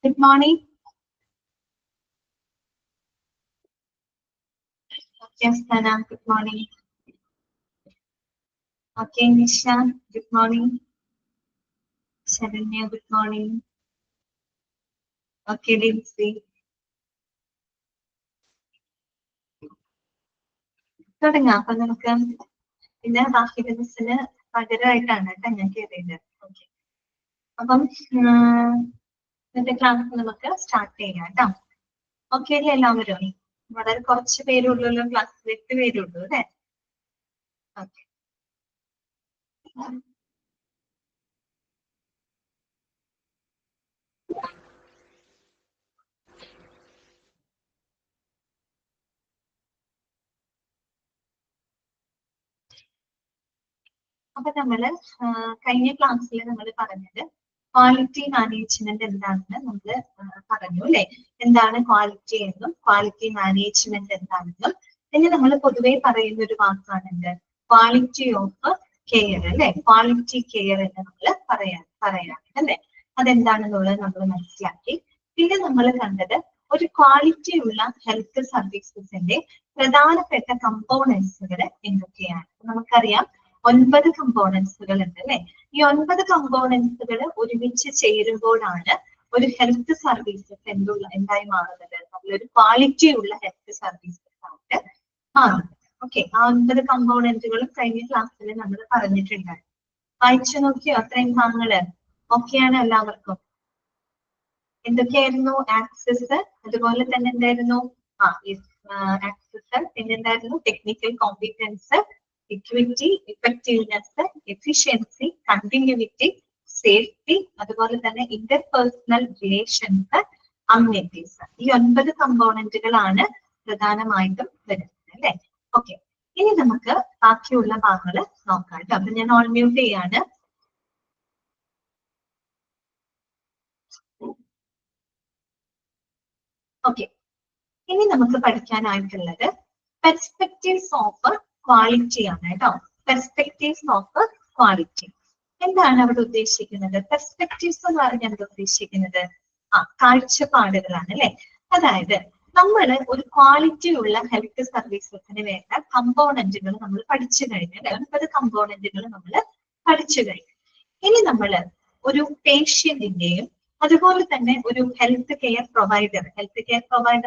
Good morning. Okay, Sana, good morning. Okay, Nisha, good morning. Sharanya, good morning. Okay, Lindsay. തുടങ്ങാം. അപ്പൊ നമുക്ക് പിന്നെ ബാക്കി ദിവസത്തിന് പകരമായിട്ടാണ് കേട്ടോ ഞാൻ കയറിയത്. ഓക്കെ, അപ്പം ഇന്നത്തെ ക്ലാസ് നമുക്ക് സ്റ്റാർട്ട് ചെയ്യാം കേട്ടോ. ഓക്കെ അല്ലേ എല്ലാവരും? വളരെ കുറച്ച് പേരുള്ളൂ ക്ലാസ്സിൽ, 8 പേരുള്ളൂ അല്ലേ? ഓക്കെ. അപ്പൊ നമ്മള് കഴിഞ്ഞ ക്ലാസ്സിൽ നമ്മൾ പറഞ്ഞത് ക്വാളിറ്റി മാനേജ്മെന്റ് എന്താണെന്ന് നമ്മൾ പറഞ്ഞു അല്ലെ. എന്താണ് ക്വാളിറ്റി എന്നും ക്വാളിറ്റി മാനേജ്മെന്റ് എന്താണെന്നും. ഇനി നമ്മൾ പൊതുവെ പറയുന്ന ഒരു വാക്കാണ് ക്വാളിറ്റി ഓഫ് കെയർ അല്ലെ. ക്വാളിറ്റി കെയർ എന്ന് നമ്മൾ പറയാം അല്ലെ. അതെന്താണെന്നുള്ളത് നമ്മൾ മനസ്സിലാക്കി. പിന്നെ നമ്മൾ കണ്ടത് ഒരു ക്വാളിറ്റി ഉള്ള ഹെൽത്ത് സർവീസസിന്റെ പ്രധാനപ്പെട്ട കമ്പോണൻസുകൾ എന്തൊക്കെയാണ്. നമുക്കറിയാം 9 കമ്പോണൻസുകൾ ഉണ്ട് അല്ലെ. ഈ 9 കമ്പോണൻസുകൾ ഒരുമിച്ച് ചേരുമ്പോഴാണ് ഒരു ഹെൽത്ത് സർവീസസ് എന്തായി മാറുന്നത്. നമ്മളൊരു ക്വാളിറ്റി ഉള്ള ഹെൽത്ത് സർവീസസ് ആയിട്ട് മാറുന്നത്. ഓക്കെ, ആ 9 കമ്പോണന്റുകളും കഴിഞ്ഞ ക്ലാസ്സിൽ നമ്മൾ പറഞ്ഞിട്ടുണ്ട്. വായിച്ചു നോക്കിയോ അത്രയും ഭാഗങ്ങള്? ഓക്കെയാണ് എല്ലാവർക്കും? എന്തൊക്കെയായിരുന്നു? ആക്സസ്, അതുപോലെ തന്നെ എന്തായിരുന്നു? ആക്സസ്, പിന്നെന്തായിരുന്നു? Technical competence, equity, effectiveness, efficiency, continuity, safety, അതുപോലെ തന്നെ ഇന്റർപേഴ്സണൽ റിലേഷൻസ്, അമ്യൂണിറ്റീസ്. ഈ 9 കമ്പോണന്റുകളാണ് പ്രധാനമായിട്ടും വരുന്നത് അല്ലെ. ഓക്കെ, ഇനി നമുക്ക് ബാക്കിയുള്ള ഭാഗങ്ങൾ നോക്കാം കേട്ടോ. അപ്പൊ ഞാൻ ഓൺ മ്യൂട്ട് ചെയ്യാണ്. ഓക്കെ, ഇനി നമുക്ക് പഠിക്കാനായിട്ടുള്ളത് പെർസ്പെക്റ്റീവ്സ് ഓഫ് ക്വാളിറ്റി ആണ് കേട്ടോ. പെർസ്പെക്റ്റീവ്സ് ഓഫ് ക്വാളിറ്റി എന്താണ് അവിടെ ഉദ്ദേശിക്കുന്നത്? പെർസ്പെക്റ്റീവ്സ് എന്ന് പറഞ്ഞാൽ എന്താ ഉദ്ദേശിക്കുന്നത്? കാഴ്ചപ്പാടുകളാണ് അല്ലെ. അതായത് നമ്മൾ ഒരു ക്വാളിറ്റി ഉള്ള ഹെൽത്ത് സർവീസസിന് വേണ്ട കമ്പോണന്റുകൾ നമ്മൾ പഠിച്ചു കഴിഞ്ഞു. 9 കമ്പോണന്റുകൾ നമ്മൾ പഠിച്ചു കഴിഞ്ഞു. ഇനി നമ്മൾ ഒരു പേഷ്യന്റിന്റെയും അതുപോലെ തന്നെ ഒരു ഹെൽത്ത് കെയർ പ്രൊവൈഡർ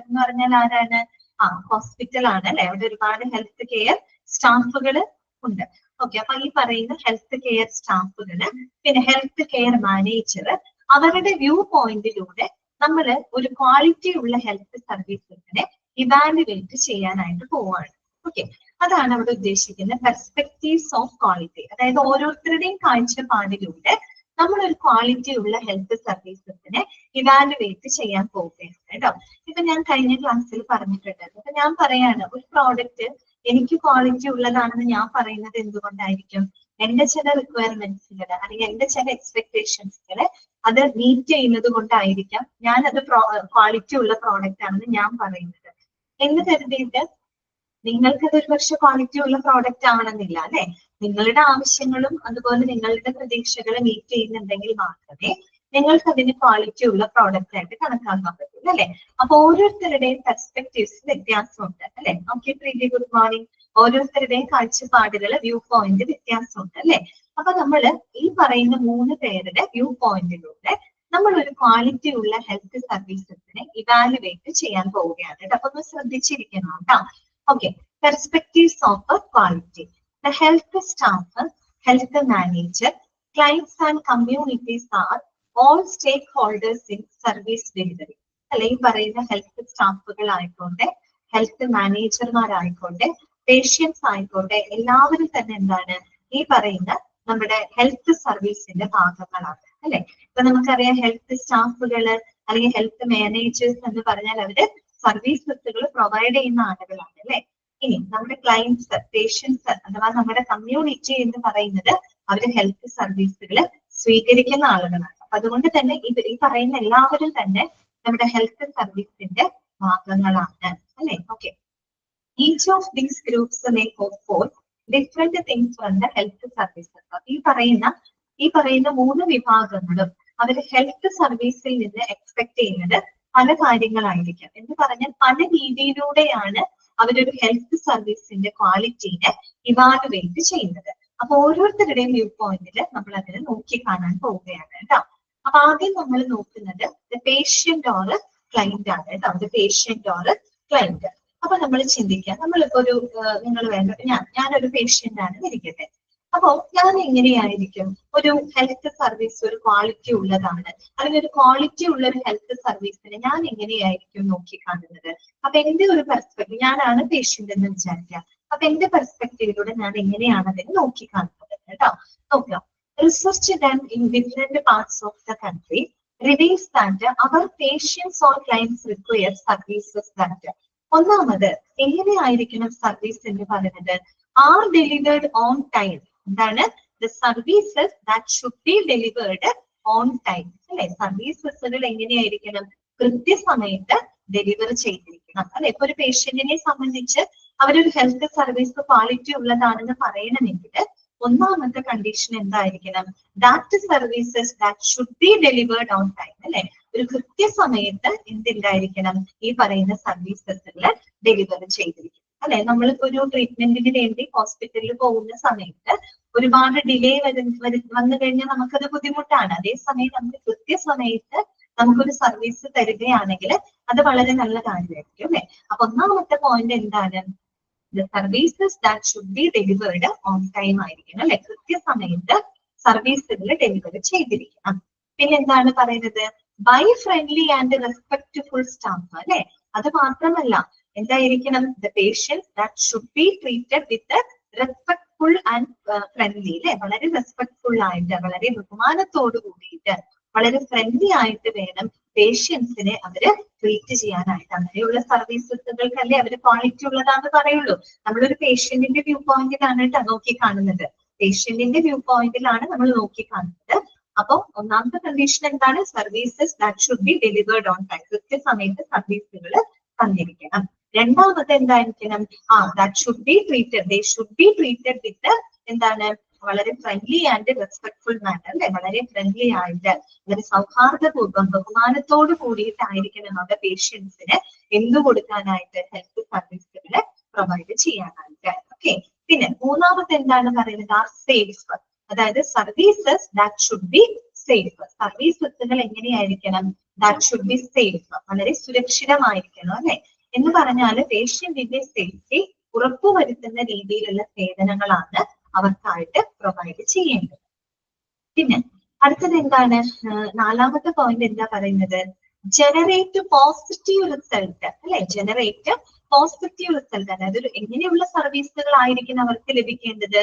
എന്ന് പറഞ്ഞാൽ ആരാണ്? ഹോസ്പിറ്റൽ ആണ് അല്ലെ. അവിടെ ഒരുപാട് ഹെൽത്ത് കെയർ സ്റ്റാഫുകൾ ഉണ്ട്. ഓക്കെ, അപ്പൊ ഈ പറയുന്ന ഹെൽത്ത് കെയർ സ്റ്റാഫുകള്, പിന്നെ ഹെൽത്ത് കെയർ മാനേജർ, അവരുടെ വ്യൂ പോയിന്റിലൂടെ നമ്മൾ ഒരു ക്വാളിറ്റി ഉള്ള ഹെൽത്ത് സർവീസസിനെ ഇവാലുവേറ്റ് ചെയ്യാനായിട്ട് പോവാണ്. ഓക്കെ, അതാണ് അവിടെ ഉദ്ദേശിക്കുന്നത് പെർസ്പെക്റ്റീവ്സ് ഓഫ് ക്വാളിറ്റി. അതായത് ഓരോരുത്തരുടെയും കാഴ്ചപ്പാടിലൂടെ നമ്മൾ ഒരു ക്വാളിറ്റി ഉള്ള ഹെൽത്ത് സർവീസസിനെ ഇവാലുവേറ്റ് ചെയ്യാൻ പോവുകയാണ് കേട്ടോ. ഇപ്പൊ ഞാൻ കഴിഞ്ഞ ക്ലാസ്സിൽ പറഞ്ഞിട്ടുണ്ടായിരുന്നു. അപ്പൊ ഞാൻ പറയാണ് ഒരു പ്രോഡക്റ്റ് എനിക്ക് ക്വാളിറ്റി ഉള്ളതാണെന്ന് ഞാൻ പറയുന്നത് എന്തുകൊണ്ടായിരിക്കും? എന്റെ ചില റിക്വയർമെന്റ്സുകൾ അല്ലെങ്കിൽ എന്റെ ചില എക്സ്പെക്ടേഷൻസുകളെ അത് മീറ്റ് ചെയ്യുന്നത് കൊണ്ടായിരിക്കാം ഞാൻ അത് ക്വാളിറ്റി ഉള്ള പ്രോഡക്റ്റ് ആണെന്ന് ഞാൻ പറയുന്നത്. എന്ന് കരുതിയിട്ട് നിങ്ങൾക്കത് ഒരു പക്ഷെ ക്വാളിറ്റി ഉള്ള പ്രോഡക്റ്റ് ആവണമെന്നില്ല അല്ലെ. നിങ്ങളുടെ ആവശ്യങ്ങളും അതുപോലെ നിങ്ങളുടെ പ്രതീക്ഷകളെ മീറ്റ് ചെയ്യുന്നുണ്ടെങ്കിൽ മാത്രമേ നിങ്ങൾക്ക് അതിന് ക്വാളിറ്റി ഉള്ള പ്രോഡക്റ്റ് ആയിട്ട് കണക്കാക്കാൻ പറ്റുള്ളൂ അല്ലെ. അപ്പൊ ഓരോരുത്തരുടെയും പെർസ്പെക്റ്റീവ്സ് വ്യത്യാസമുണ്ട് അല്ലെ. ഓക്കെ, പ്രീതി ഗുഡ് മോർണിംഗ്. ഓരോരുത്തരുടെയും കാഴ്ചപ്പാടുകൾ, വ്യൂ പോയിന്റ് വ്യത്യാസമുണ്ട് അല്ലെ. അപ്പൊ നമ്മൾ ഈ പറയുന്ന 3 പേരുടെ വ്യൂ പോയിന്റിലൂടെ നമ്മൾ ഒരു ക്വാളിറ്റി ഉള്ള ഹെൽത്ത് സർവീസസിനെ ഇവാലുവേറ്റ് ചെയ്യാൻ പോവുകയാണ്. അപ്പൊ ഒന്ന് ശ്രദ്ധിച്ചിരിക്കണം കേട്ടോ. Okay, perspectives of quality. The health staff, health manager, clients and communities are all stakeholders in service delivery. അല്ലെ, ഈ പറയുന്ന ഹെൽത്ത് സ്റ്റാഫുകൾ ആയിക്കോട്ടെ, ഹെൽത്ത് മാനേജർമാരായിക്കോട്ടെ, പേഷ്യൻസ് ആയിക്കോട്ടെ, എല്ലാവരും തന്നെ എന്താണ് ഈ പറയുന്ന നമ്മുടെ ഹെൽത്ത് സർവീസിന്റെ ഭാഗങ്ങളാണ് അല്ലെ. ഇപ്പൊ നമുക്കറിയാം ഹെൽത്ത് സ്റ്റാഫുകള് അല്ലെങ്കിൽ ഹെൽത്ത് മാനേജേഴ്സ് എന്ന് പറഞ്ഞാൽ അവര് സർവീസസുകൾ പ്രൊവൈഡ് ചെയ്യുന്ന ആളുകളാണ് അല്ലെ. ഇനി നമ്മുടെ ക്ലയൻസ്, പേഷ്യൻസ് അഥവാ നമ്മുടെ കമ്മ്യൂണിറ്റി എന്ന് പറയുന്നത് അവര് ഹെൽത്ത് സർവീസുകൾ സ്വീകരിക്കുന്ന ആളുകളാണ്. അപ്പൊ അതുകൊണ്ട് തന്നെ ഈ പറയുന്ന എല്ലാവരും തന്നെ നമ്മുടെ ഹെൽത്ത് സർവീസിന്റെ ഭാഗങ്ങളാണ് അല്ലെ. Okay, each of these groups may hope for different things from the health services. ഈ പറയുന്ന 3 വിഭാഗങ്ങളും അവർ ഹെൽത്ത് സർവീസിൽ നിന്ന് എക്സ്പെക്ട് ചെയ്യുന്നത് പല കാര്യങ്ങളായിരിക്കാം. എന്ന് പറഞ്ഞാൽ പല രീതിയിലൂടെയാണ് അവരൊരു ഹെൽത്ത് സർവീസിന്റെ ക്വാളിറ്റീനെ ഇവാലുവേറ്റ് ചെയ്യുന്നത്. അപ്പൊ ഓരോരുത്തരുടെയും വ്യൂ പോയിന്റിൽ നമ്മൾ അതിനെ നോക്കി കാണാൻ പോവുകയാണ് കേട്ടോ. അപ്പൊ ആദ്യം നമ്മൾ നോക്കുന്നത് പേഷ്യന്റ് ഓർ ക്ലൈന്റ് ആണ് കേട്ടോ. Patient or client. അപ്പൊ നമ്മൾ ചിന്തിക്കുക, നമ്മളിപ്പോ ഒരു നിങ്ങൾ വേണ്ട ഞാനൊരു പേഷ്യന്റ് ആണ് ഇരിക്കട്ടെ. അപ്പോ ഞാൻ എങ്ങനെയായിരിക്കും ഒരു ഹെൽത്ത് സർവീസ് ഒരു ക്വാളിറ്റി ഉള്ളതാണ്, അല്ലെങ്കിൽ ഒരു ക്വാളിറ്റി ഉള്ള ഒരു ഹെൽത്ത് സർവീസിനെ ഞാൻ എങ്ങനെയായിരിക്കും നോക്കി കാണുന്നത്? അപ്പൊ എന്റെ ഒരു പെർസ്പെക്റ്റീവ്, ഞാനാണ് പേഷ്യന്റ് എന്ന് വിചാരിക്കുക. അപ്പൊ എന്റെ പെർസ്പെക്റ്റീവിലൂടെ ഞാൻ എങ്ങനെയാണ് അതിനെ നോക്കി കാണുന്നത് കേട്ടോ. നോക്കാം. Research done in different parts of the country reveals that our patients or clients require services that ഒന്നാമത് എങ്ങനെയായിരിക്കണം സർവീസ് എന്ന് പറയുന്നത്? Are delivered on time. എന്താണ്? The services that should be delivered on time അല്ലെ? സർവീസസുകൾ എങ്ങനെയായിരിക്കണം? കൃത്യസമയത്ത് ഡെലിവർ ചെയ്തിരിക്കണം അല്ലെ? ഇപ്പൊ ഒരു പേഷ്യന്റിനെ സംബന്ധിച്ച് അവരൊരു ഹെൽത്ത് സർവീസ് ക്വാളിറ്റി ഉള്ളതാണെന്ന് പറയണമെങ്കിൽ ഒന്നാമത്തെ കണ്ടീഷൻ എന്തായിരിക്കണം? That services that should be delivered on time അല്ലെ? ഒരു കൃത്യസമയത്ത് എന്തുണ്ടായിരിക്കണം? ഈ പറയുന്ന സർവീസസുകൾ ഡെലിവർ ചെയ്തിരിക്കണം അല്ലെ? നമ്മളിപ്പോ ഒരു ട്രീറ്റ്മെന്റിന് വേണ്ടി ഹോസ്പിറ്റലിൽ പോകുന്ന സമയത്ത് ഒരുപാട് ഡിലേ വന്നു കഴിഞ്ഞാൽ നമുക്കത് ബുദ്ധിമുട്ടാണ്. അതേസമയം നമുക്ക് കൃത്യസമയത്ത് നമുക്കൊരു സർവീസ് തരികയാണെങ്കിൽ അത് വളരെ നല്ല കാര്യമായിരിക്കും അല്ലെ? അപ്പൊ ഒന്നാമത്തെ പോയിന്റ് എന്താണ്? The services that should be delivered on time ആയിരിക്കണം അല്ലെ? കൃത്യസമയത്ത് സർവീസുകൾ ഡെലിവർ ചെയ്തിരിക്കണം. പിന്നെ എന്താണ് പറയുന്നത്? By friendly and respectful staff അല്ലെ? അത് മാത്രമല്ല എന്തായിരിക്കണം? The patients that should be treated with respectful and friendly അല്ലെ? വളരെ റെസ്പെക്ട്ഫുൾ ആയിട്ട്, വളരെ ബഹുമാനത്തോട് കൂടിയിട്ട്, വളരെ ഫ്രണ്ട്ലി ആയിട്ട് വേണം പേഷ്യൻസിനെ അവര് ട്രീറ്റ് ചെയ്യാനായിട്ട്. അങ്ങനെയുള്ള സർവീസസുകൾക്കല്ലേ അവര് ക്വാളിറ്റി ഉള്ളതാന്ന് പറയുള്ളൂ. നമ്മളൊരു പേഷ്യന്റിന്റെ വ്യൂ പോയിന്റിലാണ് കേട്ടോ നോക്കി കാണുന്നത്. പേഷ്യന്റിന്റെ വ്യൂ പോയിന്റിലാണ് നമ്മൾ നോക്കി കാണുന്നത്. അപ്പൊ ഒന്നാമത്തെ കണ്ടീഷൻ എന്താണ്? Services that should be delivered on time. കൃത്യസമയത്ത് സർവീസുകൾ തന്നിരിക്കണം. രണ്ടാമത് എന്തായിരിക്കണം? That should be treated, they should be treated വിത്ത് എന്താണ്? വളരെ ഫ്രണ്ട്ലി ആൻഡ് റെസ്പെക്ട്ഫുൾ മാനർ അല്ലെ? വളരെ ഫ്രണ്ട്ലി ആയിട്ട്, വളരെ സൗഹാർദ്ദപൂർവ്വം, ബഹുമാനത്തോട് കൂടിയിട്ടായിരിക്കണം നമ്മുടെ പേഷ്യൻസിന് എന്തു കൊടുക്കാനായിട്ട്? ഹെൽത്ത് സർവീസുകൾ പ്രൊവൈഡ് ചെയ്യാനായിട്ട്. ഓക്കെ. പിന്നെ മൂന്നാമത്തെ എന്താണ് പറയുന്നത്? Are safe. അതായത് services that should be safe. സർവീസസുകൾ എങ്ങനെയായിരിക്കണം? That should be safe. വളരെ സുരക്ഷിതമായിരിക്കണം അല്ലെ? എന്ന് പറഞ്ഞാല് പേഷ്യന്റിന്റെ സേഫ്റ്റി ഉറപ്പുവരുത്തുന്ന രീതിയിലുള്ള സേവനങ്ങളാണ് അവർക്കായിട്ട് പ്രൊവൈഡ് ചെയ്യേണ്ടത്. പിന്നെ അടുത്തത് എന്താണ്? നാലാമത്തെ പോയിന്റ് എന്താ പറയുന്നത്? ജനറേറ്റ് പോസിറ്റീവ് റിസൾട്ട് അല്ലെ? Generate positive result. അതായത് എങ്ങനെയുള്ള സർവീസുകൾ ആയിരിക്കും അവർക്ക് ലഭിക്കേണ്ടത്?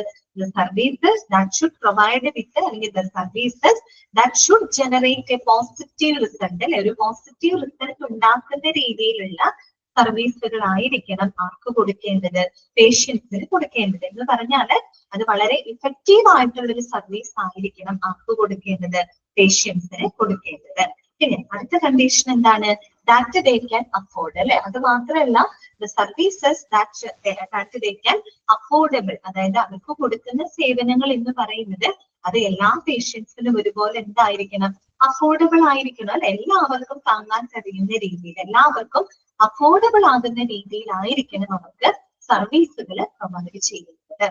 Services that should provide with, അല്ലെങ്കിൽ the services that should generate a positive result അല്ലെ? ഒരു പോസിറ്റീവ് റിസൾട്ട് ഉണ്ടാക്കുന്ന രീതിയിലുള്ള സർവീസുകളായിരിക്കണം ആർക്ക് കൊടുക്കേണ്ടത്? പേഷ്യൻസിന് കൊടുക്കേണ്ടത്. എന്ന് പറഞ്ഞാല് അത് വളരെ ഇഫക്റ്റീവ് ആയിട്ടുള്ള ഒരു സർവീസ് ആയിരിക്കണം ആർക്ക് കൊടുക്കേണ്ടത്? പേഷ്യൻസിന് കൊടുക്കേണ്ടത്. പിന്നെ അടുത്ത കണ്ടീഷൻ എന്താണ്? ദാറ്റ് ദേ ക്യാൻ അഫോർഡ് അല്ലെ? അത് മാത്രമല്ല the services that they can affordable. അതായത് അവർക്ക് കൊടുക്കുന്ന സേവനങ്ങൾ എന്ന് പറയുന്നത് അത് എല്ലാ പേഷ്യൻസിനും ഒരുപോലെ എന്തായിരിക്കണം? അഫോർഡബിൾ ആയിരിക്കണം അല്ലെ? എല്ലാവർക്കും താങ്ങാൻ കഴിയുന്ന രീതിയിൽ, എല്ലാവർക്കും അഫോർഡബിൾ ആകുന്ന രീതിയിലായിരിക്കണം അവർക്ക് സർവീസുകൾ പ്രൊവൈഡ് ചെയ്യുന്നത്.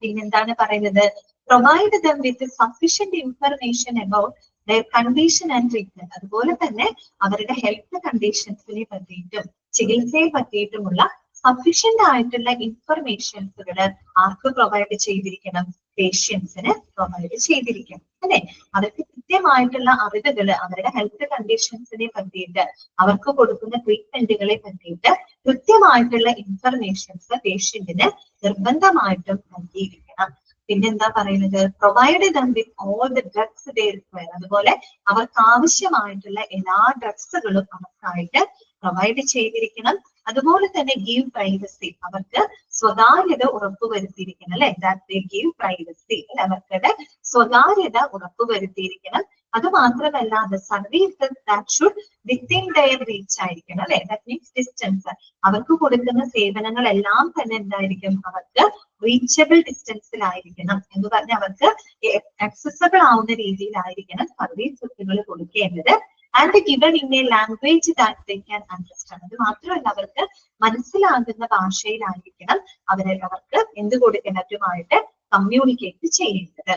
പിന്നെന്താണ് പറയുന്നത്? Provide them with sufficient information about their condition and treatment. അതുപോലെ തന്നെ അവരുടെ ഹെൽത്ത് കണ്ടീഷൻസിനെ പറ്റിയിട്ടും ചികിത്സയെ പറ്റിയിട്ടുമുള്ള സഫിഷ്യന്റ് ആയിട്ടുള്ള ഇൻഫർമേഷൻസുകൾ ആർക്ക് പ്രൊവൈഡ് ചെയ്തിരിക്കണം? പേഷ്യൻസിന് പ്രൊവൈഡ് ചെയ്തിരിക്കണം അല്ലെ? അവർക്ക് കൃത്യമായിട്ടുള്ള അറിവുകൾ അവരുടെ ഹെൽത്ത് കണ്ടീഷൻസിനെ പറ്റിയിട്ട്, അവർക്ക് കൊടുക്കുന്ന ട്രീറ്റ്മെന്റുകളെ പറ്റിയിട്ട് കൃത്യമായിട്ടുള്ള ഇൻഫർമേഷൻസ് പേഷ്യന്റിന് നിർബന്ധമായിട്ടും നൽകിയിരിക്കണം. പിന്നെന്താ പറയുന്നത്? Provide them with all the drugs they require. അതുപോലെ അവർക്ക് ആവശ്യമായിട്ടുള്ള എല്ലാ ഡ്രഗ്സുകളും അവർക്കായിട്ട് പ്രൊവൈഡ് ചെയ്തിരിക്കണം. അതുപോലെ തന്നെ ഗീവ് പ്രൈവസി, അവർക്ക് സ്വകാര്യത ഉറപ്പുവരുത്തിയിരിക്കണം അല്ലെ? ദാറ്റ് ദേ ഗീവ് പ്രൈവസി, അവർക്ക് സ്വകാര്യത ഉറപ്പുവരുത്തിയിരിക്കണം. അത് മാത്രമല്ല the services that should within their reach ആയിരിക്കണം അല്ലെ? That means distance. അവർക്ക് കൊടുക്കുന്ന സേവനങ്ങളെല്ലാം തന്നെ എന്തായിരിക്കും? അവർക്ക് റീച്ചബിൾ ഡിസ്റ്റൻസിലായിരിക്കണം എന്ന് പറഞ്ഞാൽ അവർക്ക് ആക്സസബിൾ ആവുന്ന രീതിയിലായിരിക്കണം സർവീസുകൾ കൊടുക്കേണ്ടത്. And given in a language that they can understand. അത് മാത്രമല്ല അവർക്ക് മനസ്സിലാകുന്ന ഭാഷയിലായിരിക്കണം അവർക്ക് എന്ത് കൊടുക്കുന്നതുമായിട്ട് കമ്മ്യൂണിക്കേറ്റ് ചെയ്യേണ്ടത്.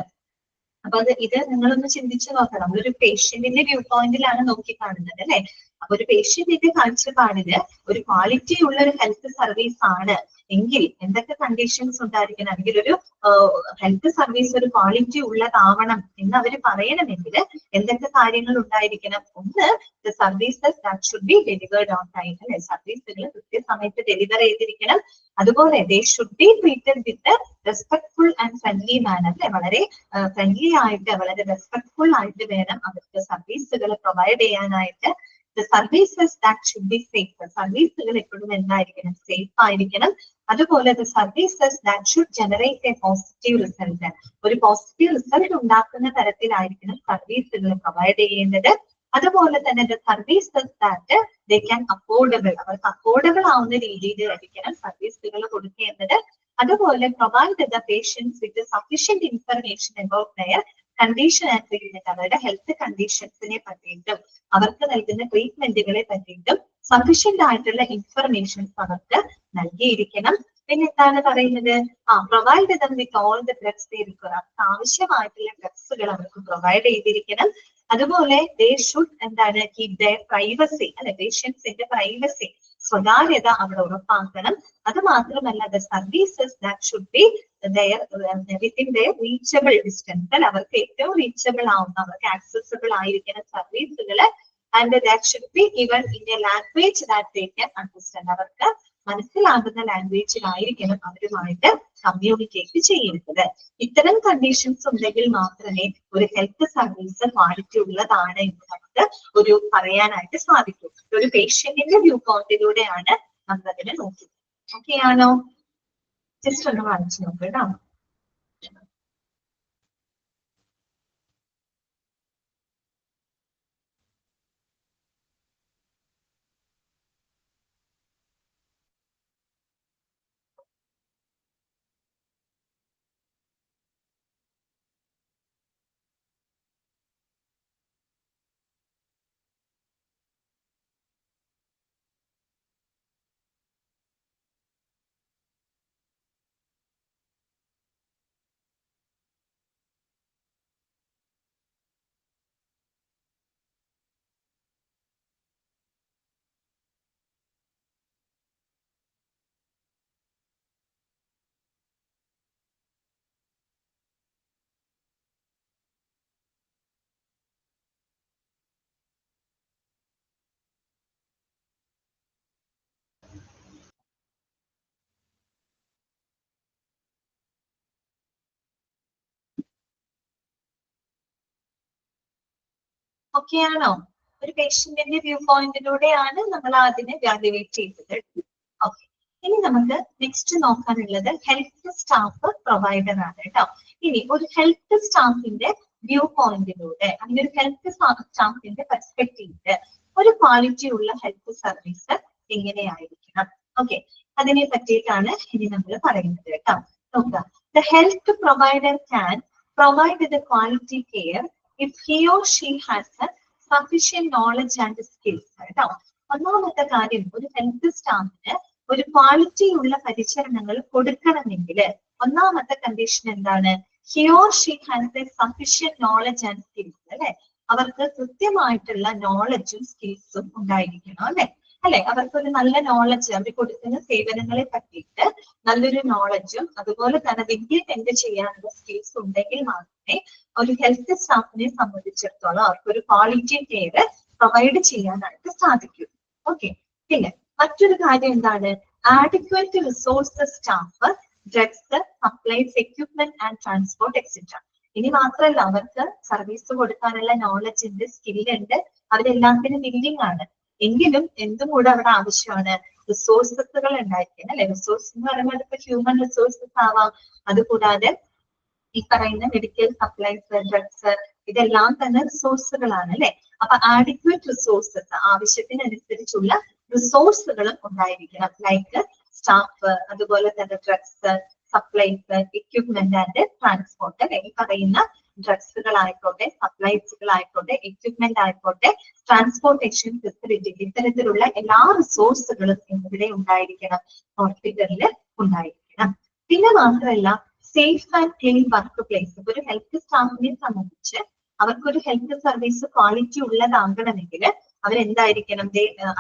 അപ്പൊ ഇത് നിങ്ങളൊന്ന് ചിന്തിച്ചു നോക്കണം. നമ്മളൊരു പേഷ്യന്റിന്റെ വ്യൂ പോയിന്റിലാണ് നോക്കി കാണുന്നത് അല്ലെ. അപ്പൊ ഒരു പേഷ്യന്റിന്റെ കാഴ്ചപ്പാടില് ഒരു ക്വാളിറ്റി ഉള്ള ഒരു ഹെൽത്ത് സർവീസ് ആണ് എങ്കിൽ എന്തൊക്കെ കണ്ടീഷൻസ് ഉണ്ടായിരിക്കണം, അല്ലെങ്കിൽ ഒരു ഹെൽത്ത് സർവീസ് ഒരു ക്വാളിറ്റി ഉള്ളതാവണം എന്ന് അവർ പറയണമെങ്കിൽ എന്തൊക്കെ കാര്യങ്ങൾ ഉണ്ടായിരിക്കണം? ഒന്ന്, the services that should be delivered on time അല്ലെ. സർവീസുകൾ കൃത്യസമയത്ത് ഡെലിവർ ചെയ്തിരിക്കണം. അതുപോലെ they should be treated with respectful and friendly manner അല്ലെ. വളരെ ഫ്രണ്ട്ലി ആയിട്ട് വളരെ റെസ്പെക്ട്ഫുൾ ആയിട്ട് വേണം അവർക്ക് സർവീസുകൾ പ്രൊവൈഡ് ചെയ്യാനായിട്ട്. The services that should be safe. സർവീസുകൾ എപ്പോഴും എന്തായിരിക്കണം? സേഫ് ആയിരിക്കണം. അതുപോലെ the services that should generate a positive result. ഒരു പോസിറ്റീവ് റിസൾട്ട് ഉണ്ടാക്കുന്ന തരത്തിലായിരിക്കണം സർവീസുകൾ പ്രൊവൈഡ് ചെയ്യേണ്ടത്. അതുപോലെ തന്നെ the services that they can affordable. അവർക്ക് അഫോർഡബിൾ ആവുന്ന രീതിയിലായിരിക്കണം സർവീസുകൾ കൊടുക്കേണ്ടത്. അതുപോലെ provide the patients with sufficient information about their condition and treatment. അവരുടെ ഹെൽത്ത് കണ്ടീഷൻസിനെ പറ്റിയിട്ടും അവർക്ക് നൽകുന്ന ട്രീറ്റ്മെന്റുകളെ പറ്റിയിട്ടും സഫീഷ്യന്റ് ആയിട്ടുള്ള ഇൻഫർമേഷൻസ് അവർക്ക് നൽകിയിരിക്കണം. പിന്നെ എന്താണ് പറയുന്നത്? Provide them with all the drugs they require. അവർക്ക് ആവശ്യമായിട്ടുള്ള ഡ്രഗ്സുകൾ അവർക്ക് പ്രൊവൈഡ് ചെയ്തിരിക്കണം. അതുപോലെ ദേ ഷുഡ് എന്താണ് കീപ് ദെയർ പ്രൈവസി അല്ലെ. പേഷ്യൻസിന്റെ പ്രൈവസി, സ്വകാര്യത അവിടെ ഉറപ്പാക്കണം. അത് മാത്രമല്ല the services that should be within their reachable distance അല്ലെ. അവർക്ക് ഏറ്റവും റീച്ചബിൾ ആവുന്ന, അവർക്ക് ആക്സസിബിൾ ആയിരിക്കുന്ന സർവീസുകൾ. And that should be given in a language that they can understand. അവർക്ക് മനസ്സിലാകുന്ന ലാംഗ്വേജിലായിരിക്കണം അവരുമായിട്ട് കമ്മ്യൂണിക്കേറ്റ് ചെയ്യുന്നത്. ഇത്തരം കണ്ടീഷൻസ് ഉണ്ടെങ്കിൽ മാത്രമേ ഒരു ഹെൽത്ത് സർവീസ് ക്വാളിറ്റി ഉള്ളതാണ് എന്ന് നമുക്ക് ഒരു പറയാനായിട്ട് സാധിക്കും. ഒരു പേഷ്യന്റിന്റെ വ്യൂ പോയിന്റിലൂടെയാണ് നമ്മൾ അതിനെ നോക്കുന്നത്. ഓക്കെ ആണോ? ജസ്റ്റ് ഒന്ന് വായിച്ചു നോക്കട്ടോ. ഓക്കെ ആണോ? ഒരു പേഷ്യന്റിന്റെ വ്യൂ പോയിന്റിലൂടെയാണ് നമ്മൾ അതിനെ വാല്യുവേറ്റ് ചെയ്തത്. ഓക്കെ, ഇനി നമുക്ക് നെക്സ്റ്റ് നോക്കാനുള്ളത് ഹെൽത്ത് സ്റ്റാഫ് പ്രൊവൈഡർ ആണ് കേട്ടോ. ഇനി ഒരു ഹെൽത്ത് സ്റ്റാഫിന്റെ വ്യൂ പോയിന്റിലൂടെ, അങ്ങനെ ഒരു ഹെൽത്ത് സ്റ്റാഫിന്റെ പെർസ്പെക്റ്റീവില് ഒരു ക്വാളിറ്റി ഉള്ള ഹെൽത്ത് സർവീസ് എങ്ങനെയായിരിക്കണം? ഓക്കെ, അതിനെ പറ്റിയിട്ടാണ് ഇനി നമ്മൾ പറയുന്നത് കേട്ടോ. നോക്കാം. The health provider can provide the quality care if he or she has a sufficient knowledge and skills. കേട്ടോ, ഒന്നാമത്തെ കാര്യം, ഒരു ഹെൽത്ത് സ്റ്റാഫിന് ഒരു ക്വാളിറ്റി ഉള്ള പരിചരണങ്ങൾ കൊടുക്കണമെങ്കിൽ ഒന്നാമത്തെ കണ്ടീഷൻ എന്താണ്? he or she has a sufficient knowledge and skills അല്ലെ. അവർക്ക് കൃത്യമായിട്ടുള്ള നോളജും സ്കിൽസും ഉണ്ടായിരിക്കണം അല്ലെ. അവർക്കൊരു നല്ല നോളജ്, അവർ കൊടുക്കുന്ന സേവനങ്ങളെ പറ്റിയിട്ട് നല്ലൊരു നോളജും അതുപോലെ തന്നെ ഇംപ്ലിമെന്റ് ചെയ്യാനുള്ള സ്കിൽസ് ഉണ്ടെങ്കിൽ മാത്രമേ ഒരു ഹെൽത്ത് സ്റ്റാഫിനെ സംബന്ധിച്ചിടത്തോളം അവർക്കൊരു ക്വാളിറ്റി കെയർ പ്രൊവൈഡ് ചെയ്യാനായിട്ട് സാധിക്കും. ഓക്കെ, പിന്നെ മറ്റൊരു കാര്യം എന്താണ്? Adequate resources staff, drugs, supplies, equipment and transport etcetera. ഇനി മാത്രമല്ല, അവർക്ക് സർവീസ് കൊടുക്കാനുള്ള നോളജ് ഉണ്ട്, സ്കില്ലുണ്ട്, അവരെല്ലാത്തിനും വില്ലിങ് ആണ്. എങ്കിലും എന്തും കൂടെ അവിടെ ആവശ്യമാണ്, റിസോഴ്സസുകൾ ഉണ്ടായിരിക്കണം അല്ലെ. റിസോഴ്സ് എന്ന് പറയുമ്പോൾ അതിപ്പോ ഹ്യൂമൻ റിസോഴ്സസ് ആവാം, അതുകൂടാതെ ഈ പറയുന്ന മെഡിക്കൽ സപ്ലൈസ്, ഡ്രഗ്സ്, ഇതെല്ലാം തന്നെ റിസോഴ്സുകളാണ് അല്ലെ. അപ്പൊ ആഡിക്വേറ്റ് റിസോഴ്സസ്, ആവശ്യത്തിനനുസരിച്ചുള്ള റിസോഴ്സുകളും ഉണ്ടായിരിക്കണം. ലൈക്ക് സ്റ്റാഫ്, അതുപോലെ തന്നെ drugs, supplies, equipment and transport. ഈ പറയുന്ന ഡ്രഗ്സുകളായിക്കോട്ടെ, സപ്ലൈസുകളായിക്കോട്ടെ, എക്യുപ്മെന്റ് ആയിക്കോട്ടെ, ട്രാൻസ്പോർട്ടേഷൻ ഫെസിലിറ്റി, ഇത്തരത്തിലുള്ള എല്ലാ റിസോഴ്സുകളും ഇവിടെ ഉണ്ടായിരിക്കണം, ഹോസ്പിറ്റലിൽ ഉണ്ടായിരിക്കണം. പിന്നെ മാത്രമല്ല safe and clean work place. ഒരു ഹെൽത്ത് സ്റ്റാഫിനെ സംബന്ധിച്ച് അവർക്കൊരു ഹെൽത്ത് സർവീസ് ക്വാളിറ്റി ഉള്ളതാകണമെങ്കിൽ അവരെന്തായിരിക്കണം,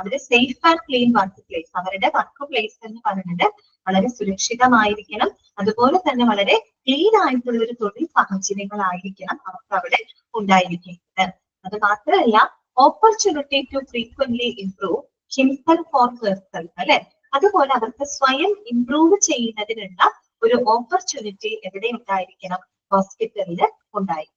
അവര് safe and clean work place, അവരുടെ വർക്ക് പ്ലേസ് എന്ന് പറയുന്നത് വളരെ സുരക്ഷിതമായിരിക്കണം, അതുപോലെ തന്നെ വളരെ ക്ലീൻ ആയിട്ടുള്ള ഒരു തൊഴിൽ സാഹചര്യങ്ങളായിരിക്കണം അവർക്ക് അവിടെ ഉണ്ടായിരിക്കുന്നത്. അത് മാത്രമല്ല opportunity to frequently improve himself for herself, അല്ലെ, അതുപോലെ അവർക്ക് സ്വയം ഇംപ്രൂവ് ചെയ്യുന്നതിനുള്ള ഒരു ഓപ്പർച്യൂണിറ്റി എവിടെ ഉണ്ടായിരിക്കണം, ഹോസ്പിറ്റലിൽ ഉണ്ടായിരിക്കണം,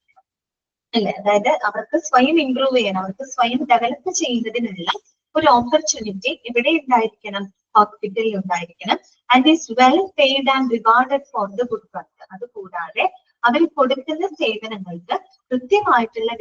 അല്ലെ. അതായത് അവർക്ക് സ്വയം ഇംപ്രൂവ് ചെയ്യണം, അവർക്ക് സ്വയം ഡെവലപ്പ് ചെയ്യുന്നതിനുള്ള ഒരു ഓപ്പർച്യൂണിറ്റി എവിടെ ഉണ്ടായിരിക്കണം, ഹോസ്പിറ്റലിൽ ഉണ്ടായിരിക്കണം. And is well paid and rewarded for the good work. അതുകൂടാതെ അവർ കൊടുക്കുന്ന സേവനങ്ങൾക്ക് കൃത്യമായിട്ടുള്ള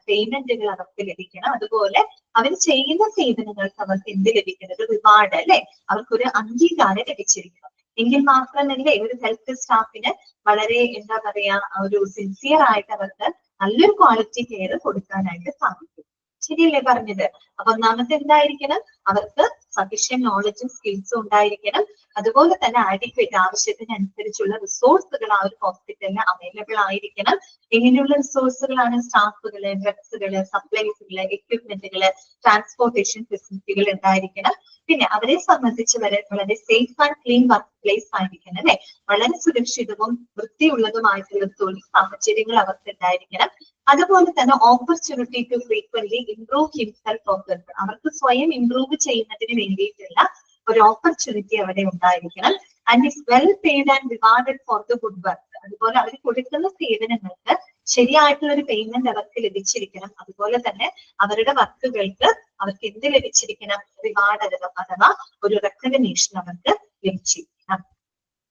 പേയ്മെന്റുകൾ അവർക്ക് ലഭിക്കണം. അതുപോലെ അവർ ചെയ്യുന്ന സേവനങ്ങൾക്ക് അവർക്ക് എന്ത് ലഭിക്കുന്നത്, റിവാർഡ്, അല്ലെ, അവർക്കൊരു അംഗീകാരം ലഭിച്ചിരിക്കണം. എങ്കിൽ മാത്രമല്ലേ ഒരു ഹെൽത്ത് സ്റ്റാഫിന് വളരെ എന്താ പറയാ ഒരു സിൻസിയർ ആയിട്ട് അവർക്ക് നല്ലൊരു ക്വാളിറ്റി കെയർ കൊടുക്കാനായിട്ട് സാധിക്കും. ശരിയല്ലേ പറഞ്ഞത്? അപ്പൊ ഒന്നാമത്തെ എന്തായിരിക്കണം, അവർക്ക് സഫീഷ്യന്റ് നോളജും സ്കിൽസും ഉണ്ടായിരിക്കണം. അതുപോലെ തന്നെ ആഡിക്വേറ്റ്, ആവശ്യത്തിനനുസരിച്ചുള്ള റിസോഴ്സുകൾ ആ ഒരു ഹോസ്പിറ്റലിന് അവൈലബിൾ ആയിരിക്കണം. എങ്ങനെയുള്ള റിസോഴ്സുകളാണ്? സ്റ്റാഫുകള്, ഡ്രഗ്സുകള്, സപ്ലൈസുകള്, എക്യുപ്മെന്റുകള്, ട്രാൻസ്പോർട്ടേഷൻ ഫെസിലിറ്റികൾ ഉണ്ടായിരിക്കണം. പിന്നെ അവരെ സംബന്ധിച്ച് വളരെ safe and clean work place ആയിരിക്കണം, അല്ലെ, വളരെ സുരക്ഷിതവും വൃത്തിയുള്ളതുമായിട്ടുള്ള തൊഴിൽ സാഹചര്യങ്ങൾ അവർക്ക് ഉണ്ടായിരിക്കണം. അതുപോലെ തന്നെ opportunity to frequently improve himself of herself, അവർക്ക് സ്വയം ഇംപ്രൂവ് ചെയ്യുന്നതിന് വേണ്ടിയിട്ടുള്ള ഒരു ഓപ്പർച്യൂണിറ്റി അവിടെ ഉണ്ടായിരിക്കണം. And is well paid and rewarded for the good work. അതുപോലെ അവർ കൊടുക്കുന്ന സേവനങ്ങൾക്ക് ശരിയായിട്ടുള്ള ഒരു പേയ്മെന്റ് അവർക്ക് ലഭിച്ചിരിക്കണം. അതുപോലെ തന്നെ അവരുടെ വർക്കുകൾക്ക് അവർക്ക് എന്ത് ലഭിച്ചിരിക്കണം, റിവാർഡ് അഥവാ ഒരു റെക്കഗ്നീഷൻ അവർക്ക് ലഭിച്ചിരിക്കണം.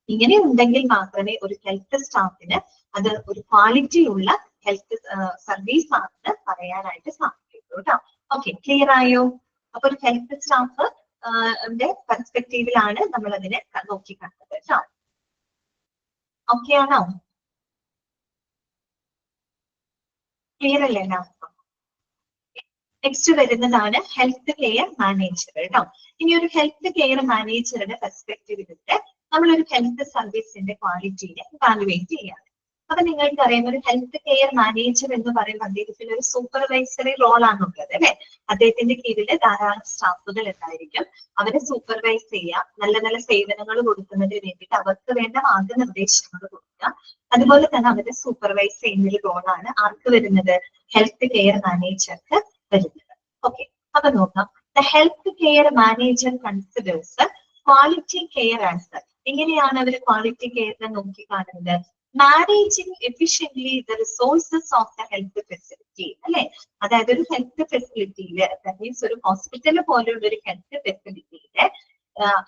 ഇങ്ങനെ ഉണ്ടെങ്കിൽ മാത്രമേ ഒരു ഹെൽത്ത് സ്റ്റാഫിന് അത് ഒരു ക്വാളിറ്റി ഉള്ള ഹെൽത്ത് സർവീസ് ആണെന്ന് പറയാനായിട്ട് സാധിക്കുള്ളൂ കേട്ടോ. ഓക്കെ, ക്ലിയർ ആയോ? അപ്പൊ ഒരു ഹെൽത്ത് സ്റ്റാഫ് പെർസ്പെക്റ്റീവിലാണ് നമ്മൾ അതിനെ നോക്കി കണ്ടത് കേട്ടോ. ഓക്കെ ആണോ? ക്ലിയർ അല്ലേ എല്ലാവർക്കും? നെക്സ്റ്റ് വരുന്നതാണ് ഹെൽത്ത് കെയർ മാനേജർ കേട്ടോ. ഇനി ഒരു ഹെൽത്ത് കെയർ മാനേജറുടെ പെർസ്പെക്റ്റീവിലൂടെ നമ്മളൊരു ഹെൽത്ത് സർവീസിന്റെ ക്വാളിറ്റിനെ ഇവാലുവേറ്റ് ചെയ്യാണ്. അപ്പൊ നിങ്ങൾക്ക് അറിയാം, ഒരു ഹെൽത്ത് കെയർ മാനേജർ എന്ന് പറയുമ്പോൾ അദ്ദേഹത്തിന് ഒരു സൂപ്പർവൈസറി റോളാണുള്ളത്, അല്ലെ. അദ്ദേഹത്തിന്റെ കീഴിൽ ധാരാളം സ്റ്റാഫുകൾ ഉണ്ടായിരിക്കും. അവരെ സൂപ്പർവൈസ് ചെയ്യുക, നല്ല നല്ല സേവനങ്ങൾ കൊടുക്കുന്നതിന് വേണ്ടിയിട്ട് അവർക്ക് വേണ്ട മാർഗനിർദ്ദേശങ്ങൾ കൊടുക്കുക. അതുപോലെ തന്നെ അവരെ സൂപ്പർവൈസ് ചെയ്യുന്ന ഒരു റോളാണ് ആർക്ക് വരുന്നത്, ഹെൽത്ത് കെയർ മാനേജർക്ക് വരുന്നത്. ഓക്കെ, അപ്പൊ നോക്കാം. The health care manager considers quality care as, എങ്ങനെയാണ് അവർ ക്വാളിറ്റി കെയറിനെ നോക്കി കാണുന്നത്, managing efficiently the resources of the health facility, അല്ലെ. അതായത് ഒരു ഹെൽത്ത് ഫെസിലിറ്റിയില്, മീൻസ് ഒരു ഹോസ്പിറ്റല് പോലെയുള്ള ഒരു ഹെൽത്ത് ഫെസിലിറ്റിയില്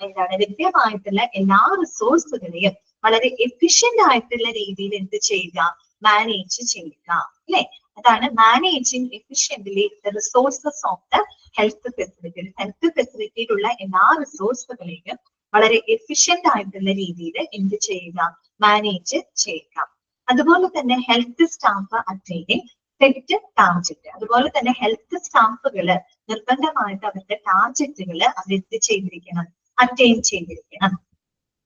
എന്താണ് ലഭ്യമായിട്ടുള്ള എല്ലാ റിസോഴ്സുകളെയും വളരെ എഫിഷ്യന്റ് ആയിട്ടുള്ള രീതിയിൽ എന്ത് ചെയ്യുക, മാനേജ് ചെയ്യുക, അല്ലെ. അതാണ് managing efficiently the resources of the health facility. Health ഫെസിലിറ്റിയിലുള്ള എല്ലാ റിസോഴ്സുകളെയും വളരെ എഫിഷ്യന്റ് ആയിട്ടുള്ള രീതിയിൽ എന്ത് ചെയ്യുക, മാനേജ് ചെയ്യുക. അതുപോലെ തന്നെ health staff attaining set target. അതുപോലെ തന്നെ ഹെൽത്ത് സ്റ്റാഫുകള് നിർബന്ധമായിട്ട് അവരുടെ ടാർജറ്റുകള് അവരെന്ത് ചെയ്തിരിക്കണം, അറ്റൈൻ ചെയ്തിരിക്കണം.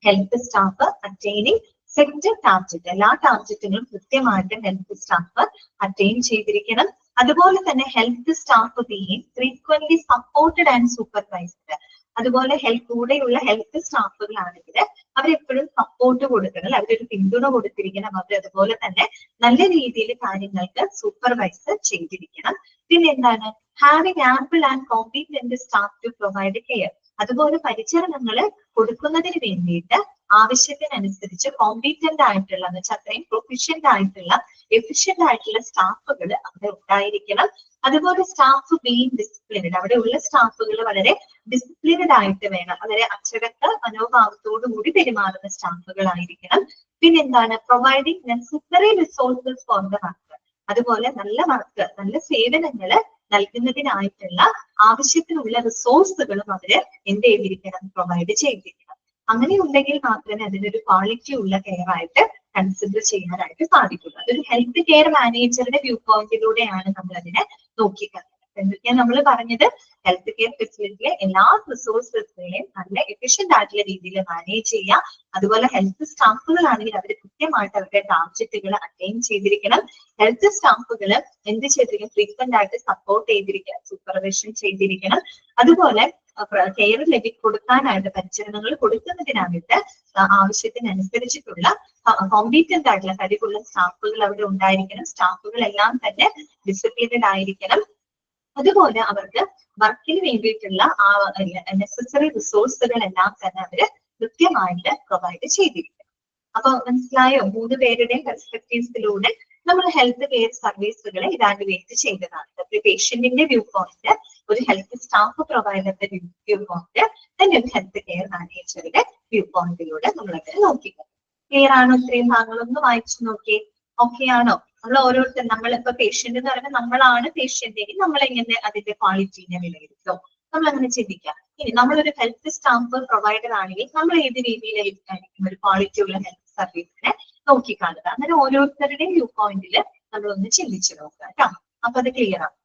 Health staff attaining set target, എല്ലാ ടാർജറ്റുകളും കൃത്യമായിട്ട് ഹെൽത്ത് സ്റ്റാഫ് അറ്റൈൻ ചെയ്തിരിക്കണം. അതുപോലെ തന്നെ health staff being frequently supported and supervised. അതുപോലെ കൂടെയുള്ള ഹെൽത്ത് സ്റ്റാഫുകളാണെങ്കിൽ അവരെപ്പോഴും സപ്പോർട്ട് കൊടുക്കണം, അവരൊരു പിന്തുണ കൊടുത്തിരിക്കണം. അവർ അതുപോലെ തന്നെ നല്ല രീതിയിൽ കാര്യങ്ങൾക്ക് സൂപ്പർവൈസ് ചെയ്തിരിക്കണം. പിന്നെ എന്താണ്, having ample and competent staff to provide care. അതുപോലെ പരിചരണങ്ങൾ കൊടുക്കുന്നതിന് വേണ്ടിയിട്ട് ആവശ്യത്തിനനുസരിച്ച് കോമ്പീറ്റന്റ് ആയിട്ടുള്ള, എന്ന് വെച്ചാൽ അത്രയും പ്രൊഫിഷ്യന്റ് ആയിട്ടുള്ള, എഫിഷ്യന്റ് ആയിട്ടുള്ള സ്റ്റാഫുകൾ അവിടെ ഉണ്ടായിരിക്കണം. അതുപോലെ സ്റ്റാഫ് ബീയിങ് ഡിസിപ്ലിൻഡ്, അവിടെയുള്ള സ്റ്റാഫുകൾ വളരെ ഡിസിപ്ലിൻഡ് ആയിട്ട് വേണം, വളരെ അച്ചടക്ക മനോഭാവത്തോടു കൂടി പെരുമാറുന്ന സ്റ്റാഫുകളായിരിക്കണം. പിന്നെന്താണ്, providing necessary resources for the work. അതുപോലെ നല്ല വർക്ക്, നല്ല സേവനങ്ങള് നൽകുന്നതിനായിട്ടുള്ള ആവശ്യത്തിനുള്ള റിസോഴ്സുകളും അവര് എന്ത് ചെയ്തിരിക്കണം, പ്രൊവൈഡ് ചെയ്തിരിക്കണം. അങ്ങനെ ഉണ്ടെങ്കിൽ മാത്രമേ അതിനൊരു ക്വാളിറ്റി ഉള്ള കെയർ ആയിട്ട് കൺസിഡർ ചെയ്യാനായിട്ട് സാധിക്കുള്ളൂ. അതൊരു ഹെൽത്ത് കെയർ മാനേജറുടെ വ്യൂ പോയിന്റിലൂടെയാണ് നമ്മൾ അതിനെ നോക്കിക്കാണുന്നത്. എന്തൊക്കെയാണ് നമ്മൾ പറഞ്ഞത്? ഹെൽത്ത് കെയർ ഫെസിലിറ്റിയിലെ എല്ലാ റിസോഴ്സസിനെയും നല്ല എഫിഷ്യന്റ് ആയിട്ടുള്ള രീതിയിൽ മാനേജ് ചെയ്യുക. അതുപോലെ ഹെൽത്ത് സ്റ്റാഫുകളാണെങ്കിൽ അവർ കൃത്യമായിട്ട് അവരുടെ ടാർഗറ്റുകൾ അറ്റൈൻ ചെയ്തിരിക്കണം. ഹെൽത്ത് സ്റ്റാഫുകൾ എന്ത് ചെയ്തിരിക്കണം? ഫ്രീക്വന്റ് ആയിട്ട് സപ്പോർട്ട് ചെയ്തിരിക്കണം, സൂപ്പർവിഷൻ ചെയ്തിരിക്കണം. അതുപോലെ കെയർ കൊടുക്കാനായിട്ട് പരിചരണങ്ങൾ കൊടുക്കുന്നതിനായിട്ട് ആവശ്യത്തിനനുസരിച്ചിട്ടുള്ള കോമ്പീറ്റന്റ് ആയിട്ടുള്ള കഴിവുള്ള സ്റ്റാഫുകൾ അവിടെ ഉണ്ടായിരിക്കണം. സ്റ്റാഫുകൾ എല്ലാം തന്നെ ഡിസിപ്ലിൻഡ് ആയിരിക്കണം. അതുപോലെ അവർക്ക് വർക്കിന് വേണ്ടിയിട്ടുള്ള ആ നെസസറി റിസോഴ്സുകൾ എല്ലാം തന്നെ അവര് കൃത്യമായിട്ട് പ്രൊവൈഡ് ചെയ്തിരിക്കണം. അപ്പൊ മനസ്സിലായോ? 3 പേരുടെയും പെർസ്പെക്ടീവ്സിലൂടെ നമ്മൾ ഹെൽത്ത് കെയർ സർവീസുകളെ ഇവാലുവേറ്റ് ചെയ്തതാണ്. ഒരു പേഷ്യന്റിന്റെ വ്യൂ പോയിന്റ്, ഒരു ഹെൽത്ത് സ്റ്റാഫ് പ്രൊവൈഡറുടെ വ്യൂ പോയിന്റ്, തന്നെ ഒരു ഹെൽത്ത് കെയർ മാനേജറുടെ വ്യൂ പോയിന്റിലൂടെ നമ്മളത് നോക്കിക്കുക. ക്ലിയർ ആണോ? ഇത്രയും ഭാഗങ്ങളൊന്ന് വായിച്ചു നോക്കി. ഓക്കെ ആണോ? നമ്മൾ ഓരോരുത്തരും, നമ്മളിപ്പോ പേഷ്യന്റ് എന്ന് പറയുമ്പോൾ നമ്മളാണ് പേഷ്യന്റ് എങ്കിൽ നമ്മൾ എങ്ങനെ അതിന്റെ ക്വാളിറ്റീനെ വിലയിരുത്തും? നമ്മൾ അങ്ങനെ ചിന്തിക്കാം. ഇനി നമ്മളൊരു ഹെൽത്ത് സ്റ്റാഫ് പ്രൊവൈഡർ ആണെങ്കിൽ നമ്മൾ ഏത് രീതിയിലായിരിക്കും ഒരു ക്വാളിറ്റി ഉള്ള ഹെൽത്ത് സർവീസിനെ നോക്കിക്കാണുക? അങ്ങനെ ഓരോരുത്തരുടെയും വ്യൂ പോയിന്റിൽ നമ്മളൊന്ന് ചിന്തിച്ചു നോക്കുക കേട്ടോ. അപ്പൊ അത് ക്ലിയർ ആണ്.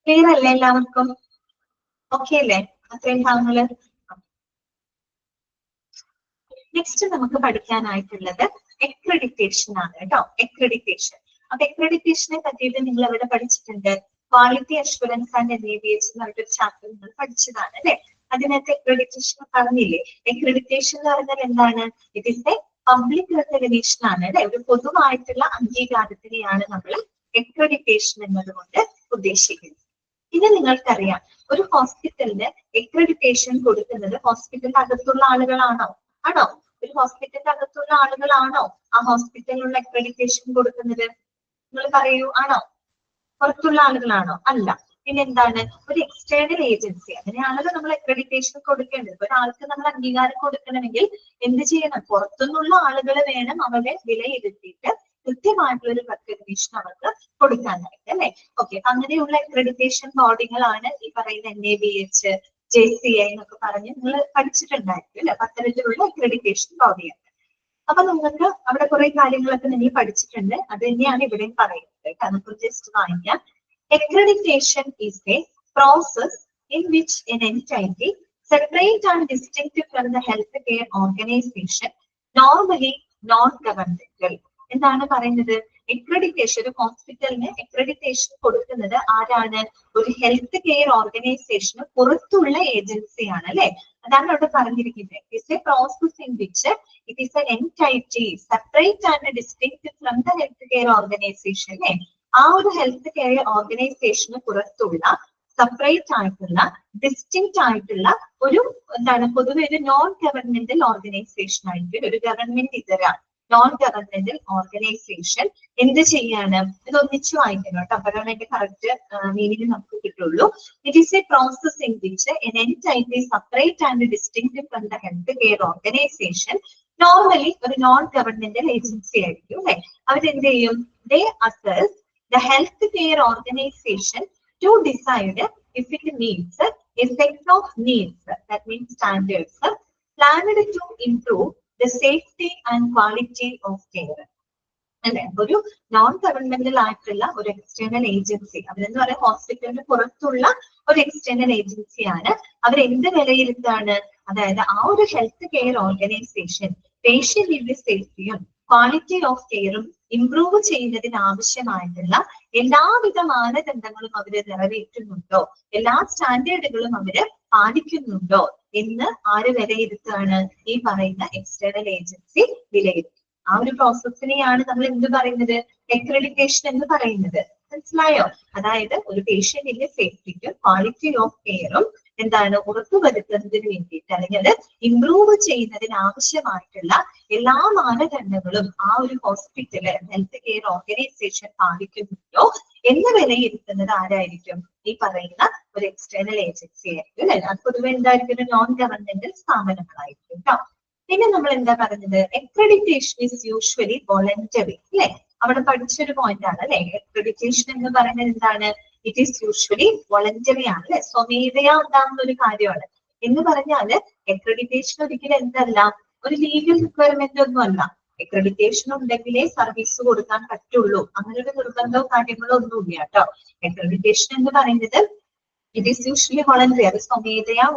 ക്ലിയർ അല്ലേ എല്ലാവർക്കും? ഓക്കെ അല്ലേ അത്രയും ഭാഗങ്ങള്? നെക്സ്റ്റ് നമുക്ക് പഠിക്കാനായിട്ടുള്ളത് അക്രഡിറ്റേഷൻ ആണ് കേട്ടോ. അക്രഡിറ്റേഷൻ. അപ്പൊ അക്രഡിറ്റേഷനെ പറ്റിയിട്ട് നിങ്ങൾ എവിടെ പഠിച്ചിട്ടുണ്ട്? ക്വാളിറ്റി അഷ്വറൻസ് ആൻഡ് എനേബിയേഴ്സ് എന്ന് പറഞ്ഞിട്ടൊരു ചാപ്റ്റർ നിങ്ങൾ പഠിച്ചതാണ് അല്ലെ? അതിനകത്ത് അക്രഡിറ്റേഷൻ പറഞ്ഞില്ലേ? അക്രഡിറ്റേഷൻ എന്ന് പറഞ്ഞാൽ എന്താണ്? It is A public recognition ആണ് അല്ലെ? ഒരു പൊതുവായിട്ടുള്ള അംഗീകാരത്തിനെയാണ് നമ്മൾ അക്രഡിറ്റേഷൻ എന്നതുകൊണ്ട് ഉദ്ദേശിക്കുന്നത്. ഇത് നിങ്ങൾക്കറിയാം, ഒരു ഹോസ്പിറ്റലിന് അക്രഡിറ്റേഷൻ കൊടുക്കുന്നത് ഹോസ്പിറ്റലിന്റെ അകത്തുള്ള ആളുകളാണോ? ആണോ? ഒരു ഹോസ്പിറ്റലിന്റെ അകത്തുള്ള ആളുകളാണോ ആ ഹോസ്പിറ്റലിനുള്ള അക്രഡിറ്റേഷൻ കൊടുക്കുന്നത്? നിങ്ങൾ പറയൂ, ആണോ? പുറത്തുള്ള ആളുകളാണോ? അല്ല. പിന്നെന്താണ്? ഒരു എക്സ്റ്റേണൽ ഏജൻസി. അങ്ങനെയാണല്ലോ നമ്മൾ അക്രഡിറ്റേഷൻ കൊടുക്കേണ്ടത്. ഒരാൾക്ക് നമ്മൾ അംഗീകാരം കൊടുക്കണമെങ്കിൽ എന്ത് ചെയ്യണം? പുറത്തുനിന്നുള്ള ആളുകൾ വേണം അവരെ വിലയിരുത്തിയിട്ട് കൃത്യമായിട്ടുള്ള ഒരു റെക്കഗ്നീഷൻ അവർക്ക് കൊടുക്കാനായിട്ട് അല്ലെ? ഓക്കെ. അങ്ങനെയുള്ള അക്രഡിറ്റേഷൻ ബോഡികളാണ് ഈ പറയുന്ന NABH, JCI എന്നൊക്കെ പറഞ്ഞ് നിങ്ങൾ പഠിച്ചിട്ടുണ്ടായിരിക്കും അല്ലെ? അത്തരത്തിലുള്ള അക്രഡിറ്റേഷൻ ബോഡിയാണ്. അപ്പൊ നിങ്ങൾക്ക് അവിടെ കുറെ കാര്യങ്ങളൊക്കെ നിങ്ങൾ പഠിച്ചിട്ടുണ്ട്. അത് തന്നെയാണ് ഇവിടെയും പറയുന്നത്. നമുക്ക് ജസ്റ്റ് വായിക്കാം. Accreditation is a process in which an entity separate and distinct from the healthcare organization, normally non-governmental. എന്താണ് പറയുന്നത്? അക്രഡിറ്റേഷൻ, ഒരു ഹോസ്പിറ്റലിന് അക്രഡിറ്റേഷൻ കൊടുക്കുന്നത് ആരാണ്? ഒരു ഹെൽത്ത് കെയർ ഓർഗനൈസേഷന് പുറത്തുള്ള ഏജൻസിയാണ് അല്ലെ? അതാണ് അവിടെ പറഞ്ഞിരിക്കുന്നത്. It's A process in which it is N എൻറ്റൈറ്റി separate and distinct from the health care organisation അല്ലെ? ആ ഒരു ഹെൽത്ത് കെയർ ഓർഗനൈസേഷന് പുറത്തുള്ള സെപ്പറേറ്റ് ആയിട്ടുള്ള ഡിസ്റ്റിങ്ക്ട് ആയിട്ടുള്ള ഒരു എന്താണ്, പൊതുവെ ഒരു നോൺ ഗവൺമെന്റൽ ഓർഗനൈസേഷൻ ആയിരിക്കും. ഒരു ഗവൺമെന്റ് ഇതര നോൺ ഗവൺമെന്റൽ ഓർഗനൈസേഷൻ എന്ത് ചെയ്യാണ്? ഇത് ഒന്നിച്ചു വായിക്കണം കേട്ടോ, അപ്പോഴാണ് അതിന്റെ കറക്റ്റ് മീനിങ് നമുക്ക് കിട്ടുള്ളൂ. It is a process in which N എൻറ്റൈറ്റി separate and distinct from the health care organisation, normally ഒരു നോൺ ഗവൺമെന്റൽ ഏജൻസി ആയിരിക്കും അല്ലെ? അവരെന്ത് ചെയ്യും? ദേ assess the healthcare organization to decide if it meets a set of needs, that means standards, planned to improve the safety and quality of care. അല്ലെ? ഒരു non governmental ആയിട്ടുള്ള ഒരു external agency, അവരെന്ന് പറയാൻ ഹോസ്പിറ്റലിന് പുറത്തുള്ള ഒരു എക്സ്റ്റേണൽ ഏജൻസിയാണ്. അവരെന്ത് വിലയിരുത്താണ്? അതായത് ആ ഒരു ഹെൽത്ത് കെയർ ഓർഗനൈസേഷൻ പേഷ്യന്റിന്റെ സേഫ്റ്റിയും ക്വാളിറ്റി ഓഫ് കെയറും ഇംപ്രൂവ് ചെയ്യുന്നതിന് ആവശ്യമായിട്ടുള്ള എല്ലാവിധ മാനദണ്ഡങ്ങളും അവര് നിറവേറ്റുന്നുണ്ടോ, എല്ലാ സ്റ്റാൻഡേർഡുകളും അവര് പാലിക്കുന്നുണ്ടോ എന്ന് ആര് വിലയിരുത്താണ്? ഈ പറയുന്ന എക്സ്റ്റേണൽ ഏജൻസി വിലയിരുത്തും. ആ ഒരു പ്രോസസ്സിനെയാണ് നമ്മൾ എന്ത് പറയുന്നത്? അക്രഡിറ്റേഷൻ എന്ന് പറയുന്നത്. മനസ്സിലായോ? അതായത് ഒരു പേഷ്യന്റിന്റെ സേഫ്റ്റിക്കും ക്വാളിറ്റി ഓഫ് കെയറും എന്താണ് ഉറപ്പുവരുത്തുന്നതിന് വേണ്ടിയിട്ട് അല്ലെങ്കിൽ അത് ഇംപ്രൂവ് ചെയ്യുന്നതിന് ആവശ്യമായിട്ടുള്ള എല്ലാ മാനദണ്ഡങ്ങളും ആ ഒരു ഹോസ്പിറ്റല് ഹെൽത്ത് കെയർ ഓർഗനൈസേഷൻ പാലിക്കുന്നുണ്ടോ എന്ന് വിലയിരുത്തുന്നത് ആരായിരിക്കും? ഈ പറയുന്ന ഒരു എക്സ്റ്റേണൽ ഏജൻസി ആയിരിക്കും അല്ലെ. അത് പൊതുവെ എന്തായിരിക്കും? നോൺ ഗവൺമെന്റൽ സ്ഥാപനങ്ങളായിരിക്കും കേട്ടോ. പിന്നെ നമ്മൾ എന്താ പറഞ്ഞത്? അക്രഡിറ്റേഷൻ ഇസ് യൂഷ്വലി വോളണ്ടറി അല്ലെ. അവിടെ പഠിച്ചൊരു പോയിന്റ് ആണ് അല്ലെ. അക്രഡിറ്റേഷൻ എന്ന് പറയുന്നത് എന്താണ്? ഇറ്റ് ഈസ് യൂഷ്വലി വോളണ്ടറി ആണ് അല്ലെ. സ്വമേധയാ ഉണ്ടാകുന്ന ഒരു കാര്യമാണ്. എന്ന് പറഞ്ഞാല് അക്രഡിറ്റേഷൻ ഒരിക്കലും എന്തല്ല, ഒരു ലീഗൽ റിക്വയർമെന്റ് ഒന്നും അല്ല. അക്രഡിറ്റേഷൻ ഉണ്ടെങ്കിലേ സർവീസ് കൊടുക്കാൻ പറ്റുള്ളൂ, അങ്ങനെ ഒരു നിർബന്ധമോ കാര്യങ്ങളോ ഒന്നുമില്ല കേട്ടോ. അക്രഡിറ്റേഷൻ എന്ന് പറയുന്നത് ഇറ്റ് ഈസ് യൂഷ്വലി വോളണ്ടറി, അത് സ്വമേധയാ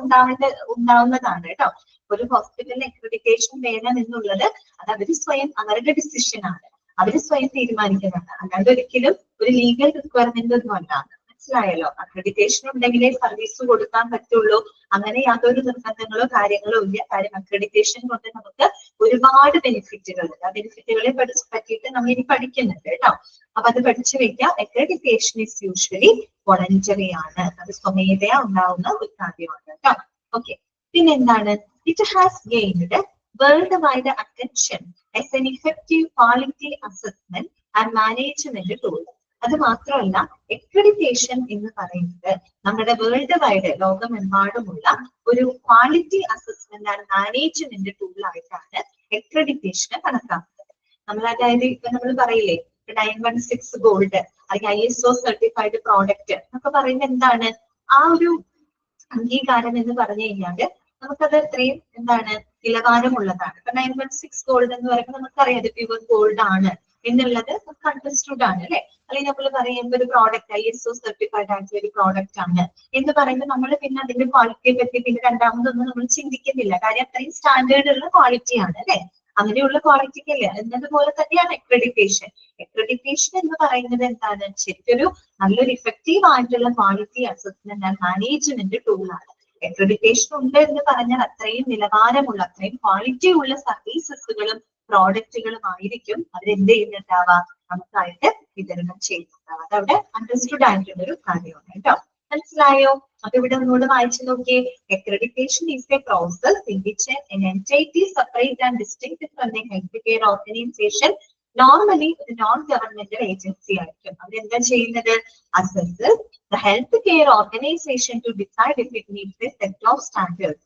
ഉണ്ടാവുന്നതാണ് കേട്ടോ. ഒരു ഹോസ്പിറ്റലിന് അക്രഡിറ്റേഷൻ വേണം എന്നുള്ളത് അത് അവര് സ്വയം അവരുടെ ഡിസിഷൻ ആണ്, അവര് സ്വയം തീരുമാനിക്കുന്നതാണ്, അല്ലാണ്ട് ഒരിക്കലും ഒരു ലീഗൽ റിക്വയർമെന്റ് ഒന്നും അല്ല. മനസ്സിലായല്ലോ? അക്രഡിറ്റേഷൻ ഉണ്ടെങ്കിലേ സർവീസ് കൊടുക്കാൻ പറ്റുള്ളൂ, അങ്ങനെ യാതൊരു നിർബന്ധങ്ങളോ കാര്യങ്ങളോ ഇല്ല. കാര്യം അക്രഡിറ്റേഷൻ കൊണ്ട് നമുക്ക് ഒരുപാട് ബെനിഫിറ്റുകൾ ഉണ്ട്. ആ ബെനിഫിറ്റുകളെ പറ്റിയിട്ട് നമ്മൾ ഇനി പഠിക്കുന്നുണ്ട് കേട്ടോ. അപ്പൊ അത് പഠിച്ചു വെക്കാം. അക്രഡിറ്റേഷൻ ഇസ് യൂഷ്വലി വോളണ്ടറി ആണ്, അത് സ്വമേധയാ ഉണ്ടാവുന്ന ഒരു കാര്യമാണ് കേട്ടോ. ഓക്കെ, പിന്നെന്താണ്? It has gained worldwide attention as an effective quality assessment and management tool. അത് മാത്രമല്ല, അക്രഡിറ്റേഷൻ എന്ന് പറയുന്നത് നമ്മുടെ വേൾഡ് വൈഡ് ലോകമെമ്പാടുമുള്ള ഒരു quality assessment and management tool ആയിട്ടാണ് അക്രഡിറ്റേഷനെ കണക്കാക്കുന്നത്. നമ്മൾ അതായത് ഇപ്പൊ നമ്മൾ പറയില്ലേ 916 ഗോൾഡ് അല്ലെങ്കിൽ ISO സർട്ടിഫൈഡ് പ്രോഡക്റ്റ് എന്നൊക്കെ പറയുന്നത് എന്താണ്? ആ ഒരു അംഗീകാരം എന്ന് പറഞ്ഞു കഴിഞ്ഞാല് നമുക്കത് അത്രയും എന്താണ് നിലവാരമുള്ളതാണ്. ഇപ്പൊ 916 ഗോൾഡ് എന്ന് പറയുമ്പോൾ നമുക്കറിയാം അത് പ്യുവർ ഗോൾഡ് ആണ് എന്നുള്ളത് നമുക്ക് അണ്ടർസ്റ്റുഡ് ആണ് അല്ലെ. അല്ലെങ്കിൽ നമ്മൾ പറയുമ്പോൾ ഒരു പ്രോഡക്റ്റ് ISO സർട്ടിഫൈഡ് ആയിട്ടുള്ള ഒരു പ്രോഡക്റ്റ് ആണ് എന്ന് പറയുമ്പോൾ നമ്മൾ പിന്നെ അതിന്റെ ക്വാളിറ്റിയെ പറ്റി പിന്നെ രണ്ടാമതൊന്നും നമ്മൾ ചിന്തിക്കുന്നില്ല. കാര്യം അത്രയും സ്റ്റാൻഡേർഡ് ഉള്ള ക്വാളിറ്റി ആണ് അല്ലെ. അങ്ങനെയുള്ള ക്വാളിറ്റിക്ക് അല്ലേ എന്നതുപോലെ തന്നെയാണ് അക്രഡിറ്റേഷൻ. അക്രഡിറ്റേഷൻ എന്ന് പറയുന്നത് എന്താണ്? ശരിക്കൊരു നല്ലൊരു ഇഫക്റ്റീവ് ആയിട്ടുള്ള ക്വാളിറ്റി അസസ്മെന്റ് ആൻഡ് മാനേജ്മെന്റ് ടൂളാണ്. അക്രഡിറ്റേഷൻ ഉണ്ട് എന്ന് പറഞ്ഞാൽ അത്രയും നിലവാരമുള്ള അത്രയും ക്വാളിറ്റി ഉള്ള സർവീസസുകളും പ്രോഡക്റ്റുകളും ആയിരിക്കും അവരെന്ത് ചെയ്യുന്നുണ്ടാവുക, നമുക്കായിട്ട് വിതരണം ചെയ്യുന്നുണ്ടാവുക. അതവിടെ അണ്ടർസ്റ്റുഡ് ആയിട്ടുള്ള ഒരു കാര്യമാണ് കേട്ടോ. മനസ്സിലായോ? അപ്പൊ ഇവിടെ ഒന്നുകൂടെ വായിച്ചു നോക്കിയേ. Accreditation is a process in which an entity separate and distinct from the healthcare organization, normally ഒരു നോൺ ഗവൺമെന്റൽ ഏജൻസി ആയിരിക്കും. അവരെന്താ ചെയ്യുന്നത്? Assess the healthcare organization to decide if it meets a set of standards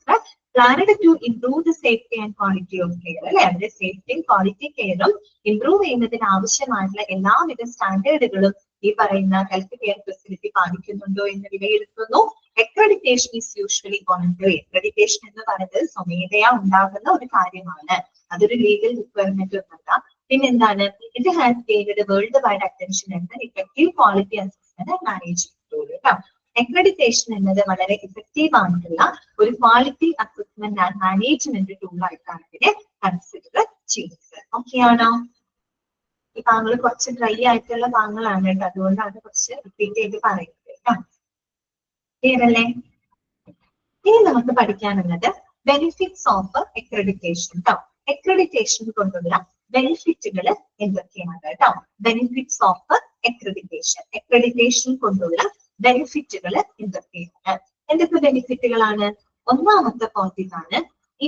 planned to improve the safety and quality of care. അല്ലെ, അവരുടെ സേഫ്റ്റിയും quality കെയറും improve ചെയ്യുന്നതിന് ആവശ്യമായിട്ടുള്ള എല്ലാവിധ സ്റ്റാൻഡേർഡുകളും ഈ പറയുന്ന ഹെൽത്ത് കെയർ ഫെസിലിറ്റി പാലിക്കുന്നുണ്ടോ എന്ന് വിലയിരുത്തുന്നു. Accreditation is usually voluntary. Accreditation എന്ന് പറയുന്നത് സ്വമേധയാ ഉണ്ടാകുന്ന ഒരു കാര്യമാണ്, അതൊരു ലീഗൽ റിക്വയർമെന്റ് ഒന്നല്ല. പിന്നെന്താണ്? It has gained worldwide attention എന്ന effective quality assessment and management tool കേട്ടോ. അക്രഡിറ്റേഷൻ എന്നത് വളരെ ഇഫക്റ്റീവ് ആയിട്ടുള്ള ഒരു quality assessment and management tool ആയിട്ടാണ് ഇതിനെ കൺസിഡർ ചെയ്യുന്നത്. ഓക്കെ ആണോ? ഈ താങ്കൾ കുറച്ച് ഡ്രൈ ആയിട്ടുള്ള താങ്കളാണ് കേട്ടോ, അതുകൊണ്ടാണ് കുറച്ച് റിപ്പീറ്റ് ചെയ്ത് പറയുന്നത് കേട്ടോ. ക്ലിയർ അല്ലേ? ഇനി നമുക്ക് പഠിക്കാനുള്ളത് ബെനിഫിറ്റ്സ് ഓഫ് അക്രഡിറ്റേഷൻ കേട്ടോ. അക്രഡിറ്റേഷൻ കൊണ്ടുള്ള ബെനിഫിറ്റുകൾ എന്തൊക്കെയാണ് കേട്ടോ. ബെനിഫിറ്റ്സ് ഓഫ് അക്രഡിറ്റേഷൻ, അക്രഡിറ്റേഷൻ കൊണ്ടുള്ള ബെനിഫിറ്റുകൾ എന്തൊക്കെയാണ്? എന്തൊക്കെ ബെനിഫിറ്റുകളാണ്? ഒന്നാമത്തെ പോയിന്റ് ആണ്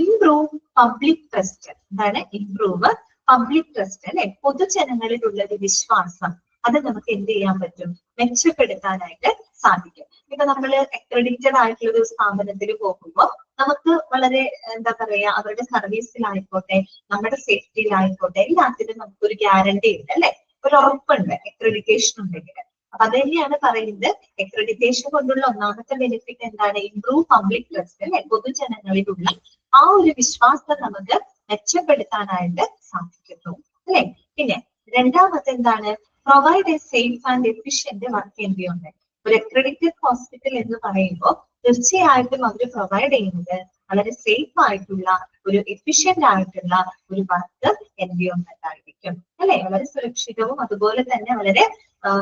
ഇംപ്രൂവ് പബ്ലിക് ട്രസ്റ്റ്. എന്താണ് ഇംപ്രൂവ് പബ്ലിക് ട്രസ്റ്റ് അല്ലെ? പൊതുജനങ്ങളിലുള്ള ഒരു വിശ്വാസം അത് നമുക്ക് എന്ത് ചെയ്യാൻ പറ്റും? മെച്ചപ്പെടുത്താനായിട്ട് സാധിക്കും. ഇപ്പൊ നമ്മൾ അക്രഡിറ്റഡ് ആയിട്ടുള്ള ഒരു സ്ഥാപനത്തിൽ പോകുമ്പോൾ നമുക്ക് വളരെ എന്താ പറയാ, അവരുടെ സർവീസിലായിക്കോട്ടെ നമ്മുടെ സേഫ്റ്റിയിലായിക്കോട്ടെ എല്ലാത്തിനും നമുക്കൊരു ഗ്യാരണ്ടി ഉണ്ട് അല്ലെ, ഒരു ഉറപ്പുണ്ട് അക്രഡിറ്റേഷൻ ഉണ്ടെങ്കിൽ. അപ്പൊ അത് തന്നെയാണ് പറയുന്നത് അക്രഡിറ്റേഷൻ കൊണ്ടുള്ള ഒന്നാമത്തെ ബെനിഫിറ്റ് എന്താണ്? ഇംപ്രൂവ് പബ്ലിക് ട്രസ്റ്റ് അല്ലെ, പൊതുജനങ്ങളിലുള്ള ആ ഒരു വിശ്വാസം നമുക്ക് മെച്ചപ്പെടുത്താനായിട്ട് സാധിക്കുന്നു അല്ലെ. പിന്നെ രണ്ടാമത്തെ എന്താണ്? Provide A safe and efficient work environment. ഒരു അക്രഡിറ്റഡ് ഹോസ്പിറ്റൽ എന്ന് പറയുമ്പോൾ തീർച്ചയായിട്ടും അവർ പ്രൊവൈഡ് ചെയ്യുന്നത് വളരെ സേഫ് ആയിട്ടുള്ള ഒരു എഫിഷ്യന്റ് ആയിട്ടുള്ള ഒരു വർക്ക് എൻവയോൺമെന്റ് ആയിരിക്കും അല്ലെ. വളരെ സുരക്ഷിതവും അതുപോലെ തന്നെ വളരെ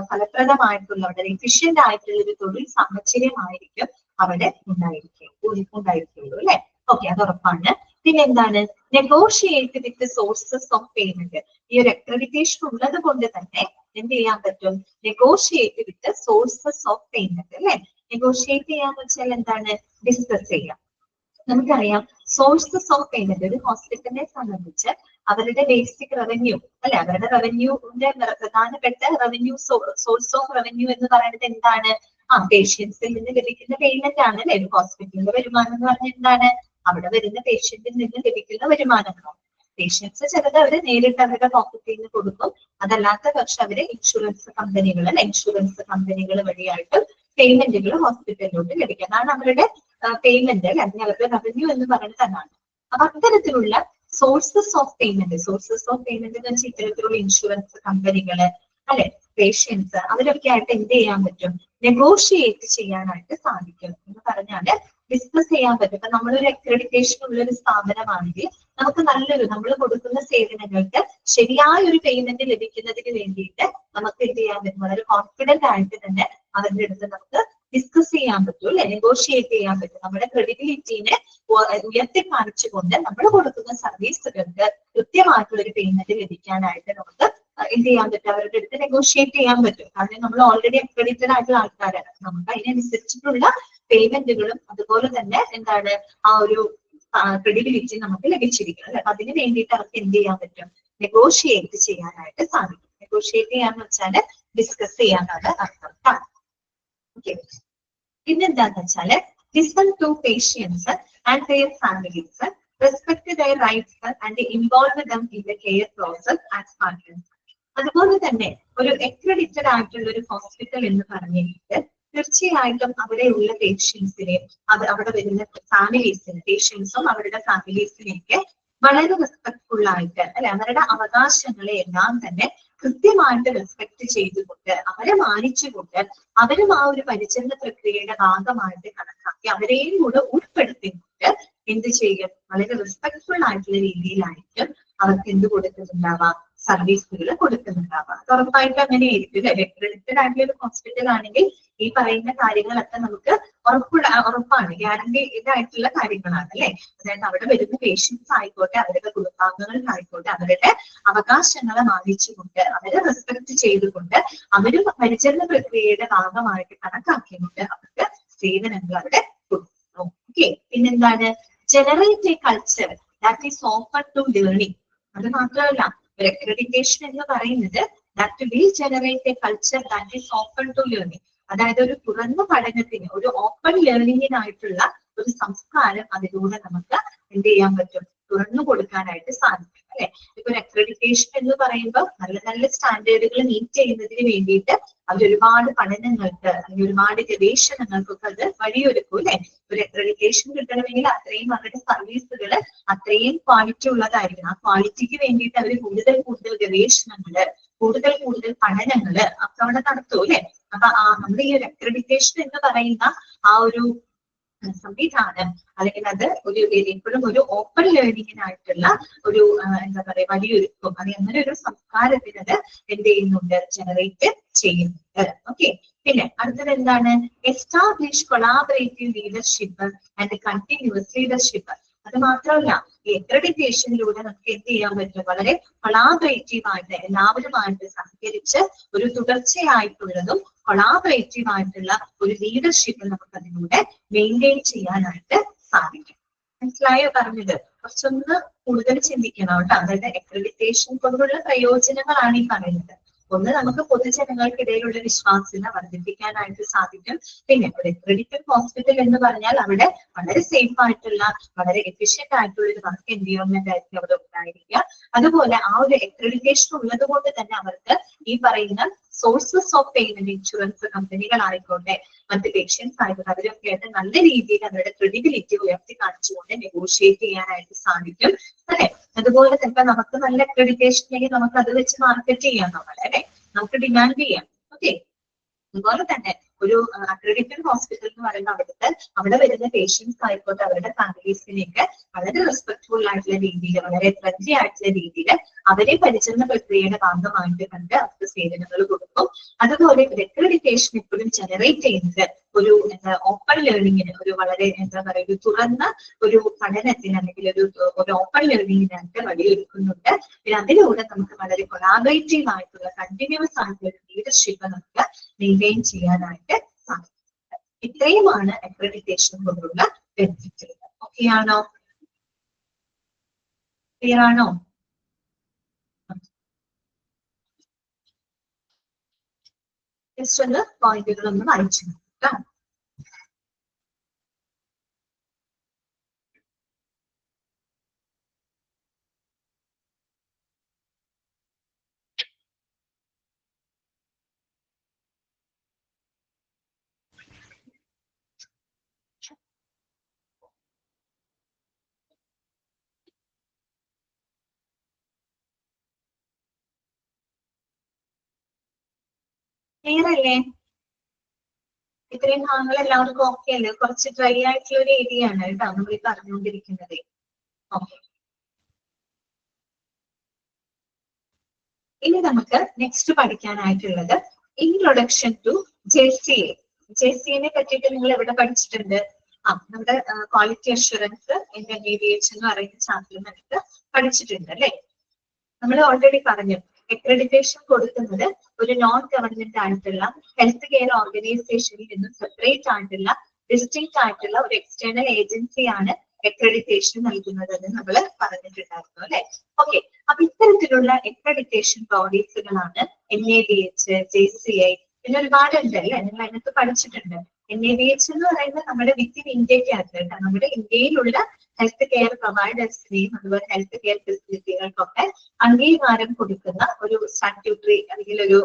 ഫലപ്രദമായിട്ടുള്ള വളരെ എഫിഷ്യന്റ് ആയിട്ടുള്ള ഒരു തൊഴിൽ സാഹചര്യമായിരിക്കും അവിടെ ഉണ്ടായിരിക്കുള്ളൂ അല്ലെ. ഓക്കെ, അത് ഉറപ്പാണ്. പിന്നെ എന്താണ്? Negotiate with sources of payment. ഈ ഒരു അക്രഡിറ്റേഷൻ ഉള്ളത് കൊണ്ട് തന്നെ എന്ത് ചെയ്യാൻ പറ്റും? Negotiate with sources of payment അല്ലെ. നെഗോഷിയേറ്റ് ചെയ്യാന്ന് വെച്ചാൽ എന്താണ്? ഡിസ്കസ് ചെയ്യാം. നമുക്കറിയാം സോഴ്സസ് ഓഫ് പേയ്മെന്റ് ഒരു ഹോസ്പിറ്റലിനെ സംബന്ധിച്ച് അവരുടെ ബേസിക് റവന്യൂ അല്ലെ, അവരുടെ റവന്യൂന്റെ പ്രധാനപ്പെട്ട റവന്യൂ സോഴ്സ് ഓഫ് റവന്യൂ എന്ന് പറയുന്നത് എന്താണ്? പേഷ്യൻസിൽ നിന്ന് ലഭിക്കുന്ന പേയ്മെന്റ് ആണ് അല്ലെ. ഒരു ഹോസ്പിറ്റലിന്റെ വരുമാനം എന്ന് പറഞ്ഞാൽ എന്താണ്? അവിടെ വരുന്ന പേഷ്യന്റിൽ നിന്ന് ലഭിക്കുന്ന വരുമാനങ്ങളാണ്. പേഷ്യൻസ് ചിലത് അവര് നേരിട്ട് അവരുടെ പോക്കറ്റിൽ നിന്ന് കൊടുക്കും, അതല്ലാത്ത പക്ഷെ അവര് ഇൻഷുറൻസ് കമ്പനികൾ അല്ലെ, ഇൻഷുറൻസ് കമ്പനികൾ വഴിയായിട്ട് പേയ്മെന്റുകൾ ഹോസ്പിറ്റലിലോട്ട് ലഭിക്കും. അതാണ് അവരുടെ പേയ്മെന്റ് അല്ലെ, അതിന് അവരുടെ റവന്യൂ എന്ന് പറയുന്നത് അതാണ്. അപ്പൊ അത്തരത്തിലുള്ള സോഴ്സസ് ഓഫ് പേയ്മെന്റ് എന്ന് വെച്ചാൽ ഇത്തരത്തിലുള്ള ഇൻഷുറൻസ് കമ്പനികള് അല്ലെ, പേഷ്യൻസ്, അവരൊക്കെ ആയിട്ട് എന്ത് ചെയ്യാൻ പറ്റും? നെഗോഷിയേറ്റ് ചെയ്യാനായിട്ട് സാധിക്കും എന്ന് പറഞ്ഞാല് ഡിസ്കസ് ചെയ്യാൻ പറ്റും. ഇപ്പൊ നമ്മളൊരു അക്രഡിറ്റേഷൻ ഉള്ള ഒരു സ്ഥാപനമാണെങ്കിൽ നമുക്ക് നമ്മൾ കൊടുക്കുന്ന സേവനങ്ങൾക്ക് ശരിയായ ഒരു പേയ്മെന്റ് ലഭിക്കുന്നതിന് വേണ്ടിയിട്ട് നമുക്ക് എന്ത് ചെയ്യാൻ പറ്റും? വളരെ കോൺഫിഡന്റ് ആയിട്ട് തന്നെ അവരുടെ അടുത്ത് നമുക്ക് ഡിസ്കസ് ചെയ്യാൻ പറ്റും അല്ലെ, നെഗോഷിയേറ്റ് ചെയ്യാൻ പറ്റും. നമ്മുടെ ക്രെഡിബിലിറ്റിനെ ഉയർത്തി കാണിച്ചുകൊണ്ട് നമ്മൾ കൊടുക്കുന്ന സർവീസുകൾക്ക് കൃത്യമായിട്ടുള്ള ഒരു പേയ്മെന്റ് ലഭിക്കാനായിട്ട് നമുക്ക് എന്ത് ചെയ്യാൻ പറ്റും? അവരുടെ അടുത്ത് നെഗോഷിയേറ്റ് ചെയ്യാൻ പറ്റും. കാരണം നമ്മൾ ഓൾറെഡി അക്രഡിറ്റഡ് ആയിട്ടുള്ള ആൾക്കാരാണ്. നമുക്ക് അതിനനുസരിച്ചിട്ടുള്ള പേയ്മെന്റുകളും അതുപോലെ തന്നെ എന്താണ് ആ ഒരു ക്രെഡിബിലിറ്റി നമുക്ക് ലഭിച്ചിരിക്കണം അല്ലെ. അപ്പൊ അതിന് വേണ്ടിയിട്ട് അവർക്ക് എന്ത് ചെയ്യാൻ പറ്റും? നെഗോഷിയേറ്റ് ചെയ്യാനായിട്ട് സാധിക്കും. നെഗോഷിയേറ്റ് ചെയ്യാന്ന് വെച്ചാല് ഡിസ്കസ് ചെയ്യാനാണ് അർത്ഥം. ഓക്കെ, പിന്നെന്താന്ന് വെച്ചാല് listen to patients and their families, respect their rights and involve them in the care process as partners. അതുപോലെ തന്നെ ഒരു അക്രഡിറ്റഡ് ആയിട്ടുള്ള ഒരു ഹോസ്പിറ്റൽ എന്ന് പറഞ്ഞിട്ട് തീർച്ചയായിട്ടും അവിടെയുള്ള പേഷ്യൻസിനെ അവിടെ വരുന്ന ഫാമിലീസിന്, പേഷ്യൻസും അവരുടെ ഫാമിലീസിനെയൊക്കെ വളരെ റെസ്പെക്ട്ഫുൾ ആയിട്ട് അല്ലെ, അവരുടെ അവകാശങ്ങളെ എല്ലാം തന്നെ കൃത്യമായിട്ട് റെസ്പെക്ട് ചെയ്തുകൊണ്ട് അവരെ മാനിച്ചുകൊണ്ട് അവരും ആ ഒരു പരിചരണ പ്രക്രിയയുടെ ഭാഗമായിട്ട് കണക്കാക്കി അവരെയും കൂടെ ഉൾപ്പെടുത്തിക്കൊണ്ട് എന്ത് ചെയ്യും? വളരെ റെസ്പെക്ട്ഫുൾ ആയിട്ടുള്ള രീതിയിലായിരിക്കും അവർക്ക് എന്ത് കൊടുക്കുന്നുണ്ടാവാം? സർവീസുകൾ കൊടുക്കുന്നുണ്ടാവാം. അത് ഉറപ്പായിട്ടും അങ്ങനെയായിരിക്കും അല്ലെ. അക്രഡിറ്റഡ് ആയിട്ടുള്ള ഒരു ഹോസ്പിറ്റൽ ആണെങ്കിൽ ഈ പറയുന്ന കാര്യങ്ങളൊക്കെ നമുക്ക് ഉറപ്പാണ്, ഗ്യാരണ്ടി ഇതായിട്ടുള്ള കാര്യങ്ങളാണ് അല്ലെ. അതായത് അവിടെ വരുന്ന പേഷ്യൻസ് ആയിക്കോട്ടെ, അവരുടെ കുടുംബാംഗങ്ങൾക്കായിക്കോട്ടെ, അവരുടെ അവകാശങ്ങളെ മാനിച്ചുകൊണ്ട് അവരെ റെസ്പെക്ട് ചെയ്തുകൊണ്ട് അവരും പരിചരണ പ്രക്രിയയുടെ ഭാഗമായിട്ട് കണക്കാക്കിക്കൊണ്ട് അവർക്ക് സേവനങ്ങൾ അവിടെ കൊടുക്കുന്നു. ഓക്കെ, പിന്നെന്താണ്? Generate a culture that is open to learning. അത് മാത്രമല്ല, ഒരു അക്രഡിറ്റേഷൻ എന്ന് പറയുന്നത് that will generate a culture that is open to learning. അതായത് ഒരു തുറന്ന പഠനത്തിന്, ഒരു ഓപ്പൺ ലേണിംഗിനായിട്ടുള്ള ഒരു സംസ്കാരം അതിലൂടെ നമുക്ക് എന്ത് ചെയ്യാൻ പറ്റും? തുറന്നു കൊടുക്കാനായിട്ട് സാധിക്കും അല്ലെ. ഇപ്പൊ ഒരു അക്രഡിറ്റേഷൻ എന്ന് പറയുമ്പോൾ നല്ല നല്ല സ്റ്റാൻഡേർഡുകൾ മീറ്റ് ചെയ്യുന്നതിന് വേണ്ടിയിട്ട് അവർ ഒരുപാട് പഠനങ്ങൾക്ക് അല്ലെങ്കിൽ ഒരുപാട് ഗവേഷണങ്ങൾക്കൊക്കെ അത് വഴിയൊരുക്കും അല്ലെ. ഒരു അക്രഡിറ്റേഷൻ കിട്ടണമെങ്കിൽ അത്രയും അവരുടെ സർവീസുകൾ അത്രയും ക്വാളിറ്റി ഉള്ളതായിരിക്കണം. ആ ക്വാളിറ്റിക്ക് വേണ്ടിയിട്ട് അവർ കൂടുതൽ ഗവേഷണങ്ങള്, കൂടുതൽ പഠനങ്ങള് ഒക്കെ അവിടെ നടത്തും അല്ലെ. അപ്പൊ നമ്മുടെ ഈ ഒരു അക്രഡിറ്റേഷൻ എന്ന് പറയുന്ന ആ ഒരു സംവിധാനം അല്ലെങ്കിൽ അത് എപ്പോഴും ഒരു ഓപ്പൺ ലേണിംഗിനായിട്ടുള്ള ഒരു എന്താ പറയാ വഴിയൊരുക്കും. അത് അങ്ങനെ ഒരു സംസ്കാരത്തിന് അത് എന്ത് ചെയ്യുന്നുണ്ട്? ജനറേറ്റ് ചെയ്യുന്നുണ്ട്. ഓക്കെ, പിന്നെ അടുത്തത് എന്താണ്? Establish collaborative leadership and continuous leadership. അത് മാത്രമല്ല, ഈ അക്രഡിറ്റേഷനിലൂടെ നമുക്ക് എന്ത് ചെയ്യാൻ പറ്റും? വളരെ കൊളാബറേറ്റീവ് ആയിട്ട് എല്ലാവരുമായിട്ട് സഹകരിച്ച് ഒരു തുടർച്ചയായിട്ടുള്ളതും കൊളാബറേറ്റീവ് ആയിട്ടുള്ള ഒരു ലീഡർഷിപ്പ് നമുക്ക് അതിലൂടെ മെയിൻറ്റെയിൻ ചെയ്യാനായിട്ട് സാധിക്കും. മനസ്സിലായോ പറഞ്ഞത്? കുറച്ചൊന്ന് കൂടുതൽ ചിന്തിക്കണം കേട്ടോ. അതായത് അക്രഡിറ്റേഷൻ കൊണ്ടുള്ള പ്രയോജനങ്ങളാണ് ഈ പറയുന്നത്. ഒന്ന്, നമുക്ക് പൊതുജനങ്ങൾക്കിടയിലുള്ള വിശ്വാസ്യത വർദ്ധിപ്പിക്കാനായിട്ട് സാധിക്കും. പിന്നെ ഒരു അക്രഡിറ്റഡ് ഹോസ്പിറ്റൽ എന്ന് പറഞ്ഞാൽ അവിടെ വളരെ സേഫ് ആയിട്ടുള്ള, വളരെ എഫിഷ്യന്റ് ആയിട്ടുള്ള ഒരു വർക്ക് എൻവയോൺമെന്റ് ആയിരിക്കും അവിടെ ഉണ്ടായിരിക്കുക. അതുപോലെ ആ ഒരു അക്രഡിറ്റേഷൻ ഉള്ളത് കൊണ്ട് തന്നെ അവർക്ക് ഈ പറയുന്ന സോഴ്സസ് ഓഫ് പേയ്മെന്റ്, ഇൻഷുറൻസ് കമ്പനികളായിക്കോട്ടെ, മറ്റ് പേഷ്യൻസ് ആയിക്കോട്ടെ, അവരൊക്കെ ആയിട്ട് നല്ല രീതിയിൽ അവരുടെ ക്രെഡിബിലിറ്റി ഉയർത്തി കാണിച്ചുകൊണ്ട് നെഗോഷിയേറ്റ് ചെയ്യാനായിട്ട് സാധിക്കും അല്ലെ. അതുപോലെ തന്നെ നമുക്ക് നല്ല അക്രഡിറ്റേഷൻ ഉണ്ടെങ്കിൽ നമുക്ക് അത് വെച്ച് മാർക്കറ്റ് ചെയ്യാം, നമ്മളെ അല്ലെ, നമുക്ക് ഡിമാൻഡ് ചെയ്യാം. ഓക്കെ, അതുപോലെ തന്നെ ഒരു അക്രഡിറ്റഡ് ഹോസ്പിറ്റൽ എന്ന് പറയുന്ന അവിടെ വരുന്ന പേഷ്യൻസ് ആയിക്കോട്ടെ അവരുടെ ഫാമിലീസിനെയൊക്കെ വളരെ റെസ്പെക്ട്ഫുൾ ആയിട്ടുള്ള രീതിയിൽ വളരെ ഫ്രണ്ട്ലി ആയിട്ടുള്ള രീതിയിൽ അവരെ പരിചരണ പ്രക്രിയയുടെ ഭാഗമായിട്ട് കണ്ട് അവർക്ക് സേവനങ്ങൾ കൊടുക്കും. അതുപോലെ അക്രഡിറ്റേഷൻ എപ്പോഴും ജനറേറ്റ് ചെയ്യുന്നത് ഒരു ഓപ്പൺ ലേണിങ്ങിന്, ഒരു വളരെ എന്താ പറയുക ഒരു തുറന്ന ഒരു പഠനത്തിന് അല്ലെങ്കിൽ ഒരു ഓപ്പൺ ലേണിങ്ങിനായിട്ട് വഴിയൊരുക്കുന്നുണ്ട്. പിന്നെ അതിലൂടെ നമുക്ക് വളരെ കൊളാബറേറ്റീവ് ആയിട്ടുള്ള കണ്ടിന്യൂസ് ആയിട്ടുള്ള ലീഡർഷിപ്പ് നമുക്ക് മെയിൻറ്റെയിൻ ചെയ്യാനായിട്ട് സാധിക്കുന്നത്. ഇത്രയുമാണ് അക്രഡിറ്റേഷൻ കൊണ്ടുള്ള ബെനിഫിറ്റുകൾ. ഓക്കെ ആണോ? ക്ലിയർ ആണോ? ജസ്റ്റ് ഒന്ന് പോയിന്റുകളൊന്ന് വായിച്ചു നോക്കാം. ക്ലിയർ അല്ലേ? ഇത്രയും ഭാഗങ്ങൾ എല്ലാവർക്കും ഓക്കെ അല്ലേ? കുറച്ച് ഡ്രൈ ആയിട്ടുള്ള ഒരു ഏരിയ ആണ് കേട്ടോ നമ്മൾ ഈ പറഞ്ഞുകൊണ്ടിരിക്കുന്നത്. ഓക്കെ, ഇനി നമുക്ക് നെക്സ്റ്റ് പഠിക്കാനായിട്ടുള്ളത് ഇൻട്രൊഡക്ഷൻ ടു JCA. JCA പറ്റിയിട്ട് നിങ്ങൾ എവിടെ പഠിച്ചിട്ടുണ്ട്? നമ്മുടെ ക്വാളിറ്റി അഷുറൻസ് ഇൻ ABH എന്ന് പറയുന്ന ചാപ്റ്ററിൽ നമുക്ക് പഠിച്ചിട്ടുണ്ട് അല്ലെ? നമ്മൾ ഓൾറെഡി പറഞ്ഞു അക്രഡിറ്റേഷൻ കൊടുക്കുന്നത് ഒരു നോൺ ഗവൺമെന്റ് ആയിട്ടുള്ള ഹെൽത്ത് കെയർ ഓർഗനൈസേഷനിൽ നിന്നും സെപ്പറേറ്റ് ആയിട്ടുള്ള ഡിസ്റ്റിങ്ക്ട് ആയിട്ടുള്ള ഒരു എക്സ്റ്റേണൽ ഏജൻസിയാണ് അക്രഡിറ്റേഷൻ നൽകുന്നത് എന്ന് നമ്മൾ പറഞ്ഞിട്ടുണ്ടായിരുന്നു അല്ലെ? ഓക്കെ, അപ്പൊ ഇത്തരത്തിലുള്ള അക്രഡിറ്റേഷൻ ബോഡീസുകളാണ് NABH, JCI, പിന്നെ ഒരുപാട് ഉണ്ട് അല്ലെ? നിങ്ങൾ അതിനകത്ത് പഠിച്ചിട്ടുണ്ട്. NABH എന്ന് പറയുന്നത് നമ്മുടെ വിത്തിൻ ഇന്ത്യക്കകത്ത് നമ്മുടെ ഇന്ത്യയിലുള്ള ഹെൽത്ത് കെയർ പ്രൊവൈഡേഴ്സിനെയും അതുപോലെ ഹെൽത്ത് കെയർ ഫെസിലിറ്റികൾക്കൊക്കെ അംഗീകാരം കൊടുക്കുന്ന ഒരു സ്റ്റാറ്റ്യൂട്ടറി അല്ലെങ്കിൽ ഒരു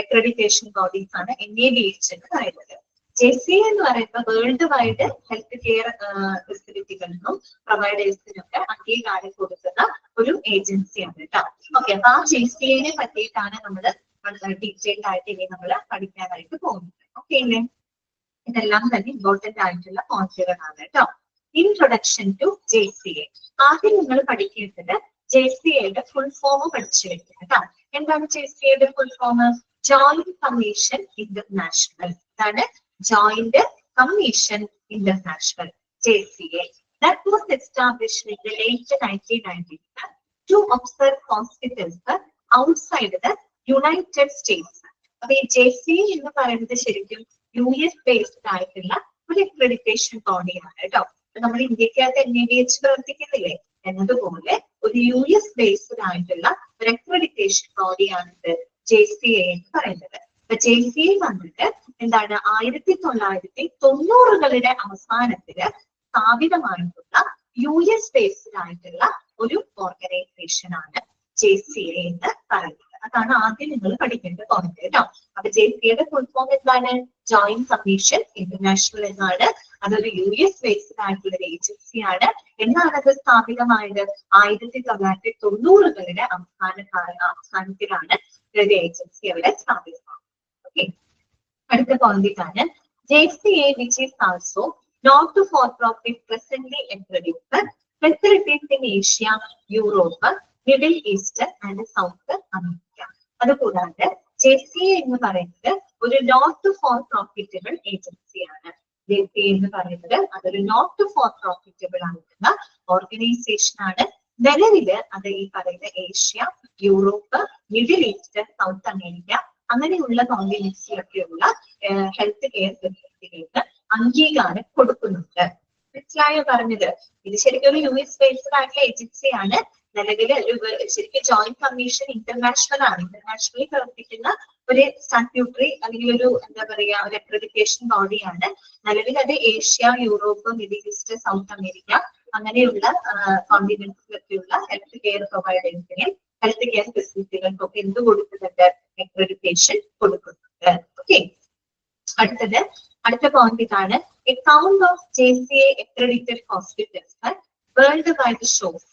അക്രഡിറ്റേഷൻ ബോഡീസ് ആണ് NABH എന്ന് പറയുന്നത്. JCA എന്ന് പറയുമ്പോൾ വേൾഡ് വൈഡ് ഹെൽത്ത് കെയർ ഫെസിലിറ്റികൾക്കും പ്രൊവൈഡേഴ്സിനും ഒക്കെ അംഗീകാരം കൊടുക്കുന്ന ഒരു ഏജൻസിയാണ് കേട്ടോ. ഓക്കെ, അപ്പൊ ആ JCA പറ്റിയിട്ടാണ് നമ്മൾ ഡീറ്റെയിൽഡ് ആയിട്ട് ഇനി നമ്മൾ പഠിക്കാനായിട്ട് പോകുന്നത്. ഓക്കെ അല്ലേ? ഇതെല്ലാം തന്നെ ഇമ്പോർട്ടന്റ് ആയിട്ടുള്ള പോയിന്റുകളാണ് കേട്ടോ. Introduction to JCA. ആദ്യം നിങ്ങൾ പഠിക്കേണ്ടത് JCAയുടെ ഫുൾ ഫോം പഠിച്ചു വെക്കുക കേട്ടോ. എന്താണ് JCAയുടെ full form? Joint Commission International. ഇതാണ് Joint Commission International, JCA. That was established in the late 1990s to observe hospitals outside the United States. അപ്പൊ ഈ JCA എന്ന് പറയുന്നത് ശരിക്കും US ബേസ്ഡ് ആയിട്ടുള്ള ഒരു അക്രഡിറ്റേഷൻ ബോഡിയാണ് കേട്ടോ. നമ്മുടെ ഇന്ത്യക്കകത്ത് NABH പ്രവർത്തിക്കുന്നില്ലേ എന്നതുപോലെ ഒരു US ബേസ്ഡ് ആയിട്ടുള്ള ഒരു അക്രഡിറ്റേഷൻ ബോഡിയാണ് JCA എന്ന് പറയുന്നത്. അപ്പൊ JCA വന്നിട്ട് എന്താണ് 1990കളുടെ അവസാനത്തില് സ്ഥാപിതമായിട്ടുള്ള US ബേസ്ഡ് ആയിട്ടുള്ള ഒരു ഓർഗനൈസേഷൻ ആണ് JCA എന്ന് പറയുന്നത്. അതാണ് ആദ്യം നിങ്ങൾ പഠിക്കേണ്ട പോയിന്റ് കേട്ടോ. അപ്പൊ JCAയുടെ ഫുൾ ഫോം എന്താണ്? ജോയിന്റ് കമ്മീഷൻ ഇന്റർനാഷണൽ എന്നാണ്. അതൊരു US ബേസ്ഡ് ആയിട്ടുള്ള ഒരു ഏജൻസിയാണ്. എന്നാണ് അത് സ്ഥാപിതമായത്? 1990കളുടെ അവസാനത്തിലാണ് ഒരു ഏജൻസി അവിടെ സ്ഥാപിതമായത്. ഓക്കെ, അടുത്ത പോയിന്റ് ഇതാണ്. JCA which is also not for profit presently introduced facilities in Asia, Europe, Middle East and South America. അതുകൂടാതെ JCA എന്ന് പറയുന്നത് ഒരു നോട്ട് ഫോർ പ്രോഫിറ്റബിൾ ഏജൻസിയാണ്. JCA എന്ന് പറയുന്നത് അതൊരു നോട്ട് ഫോർ പ്രോഫിറ്റബിൾ ആയിട്ടുള്ള ഓർഗനൈസേഷൻ ആണ്. നിലവില് അത് ഈ പറയുന്ന Asia, Europe, middle east, south America അങ്ങനെയുള്ള കോണ്ടിനെന്റ്സിലൊക്കെയുള്ള ഹെൽത്ത് കെയർ ഫെസിലിറ്റികൾക്ക് അംഗീകാരം കൊടുക്കുന്നുണ്ട്. മനസ്സിലായോ പറഞ്ഞത്? ഇത് ശരിക്കും ഒരു US ബേസ്ഡ് ആയിട്ടുള്ള ഏജൻസിയാണ്. നിലവിൽ ശരിക്കും ജോയിന്റ് കമ്മീഷൻ ഇന്റർനാഷണൽ ആണ്. ഇന്റർനാഷണലി പ്രവർത്തിക്കുന്ന ഒരു സ്റ്റാറ്റ്യൂട്ടറി അല്ലെങ്കിൽ ഒരു എന്താ പറയാ ഒരു അക്രഡിറ്റേഷൻ ബോഡിയാണ്. നിലവിൽ അത് Asia, Europe, middle east, south America അങ്ങനെയുള്ള കോണ്ടിനെന്റ്സിലൊക്കെയുള്ള ഹെൽത്ത് കെയർ പ്രൊവൈഡേഴ്സിനെ ഹെൽത്ത് കെയർ ഫെസിലിറ്റികൾക്കൊക്കെ എന്ത് കൊടുക്കുന്നുണ്ട്? അക്രഡിറ്റേഷൻ കൊടുക്കുന്നുണ്ട്. ഓക്കെ, അടുത്ത പോയിന്റ് ഇതാണ്. A count of JCA accredited hospitals worldwide shows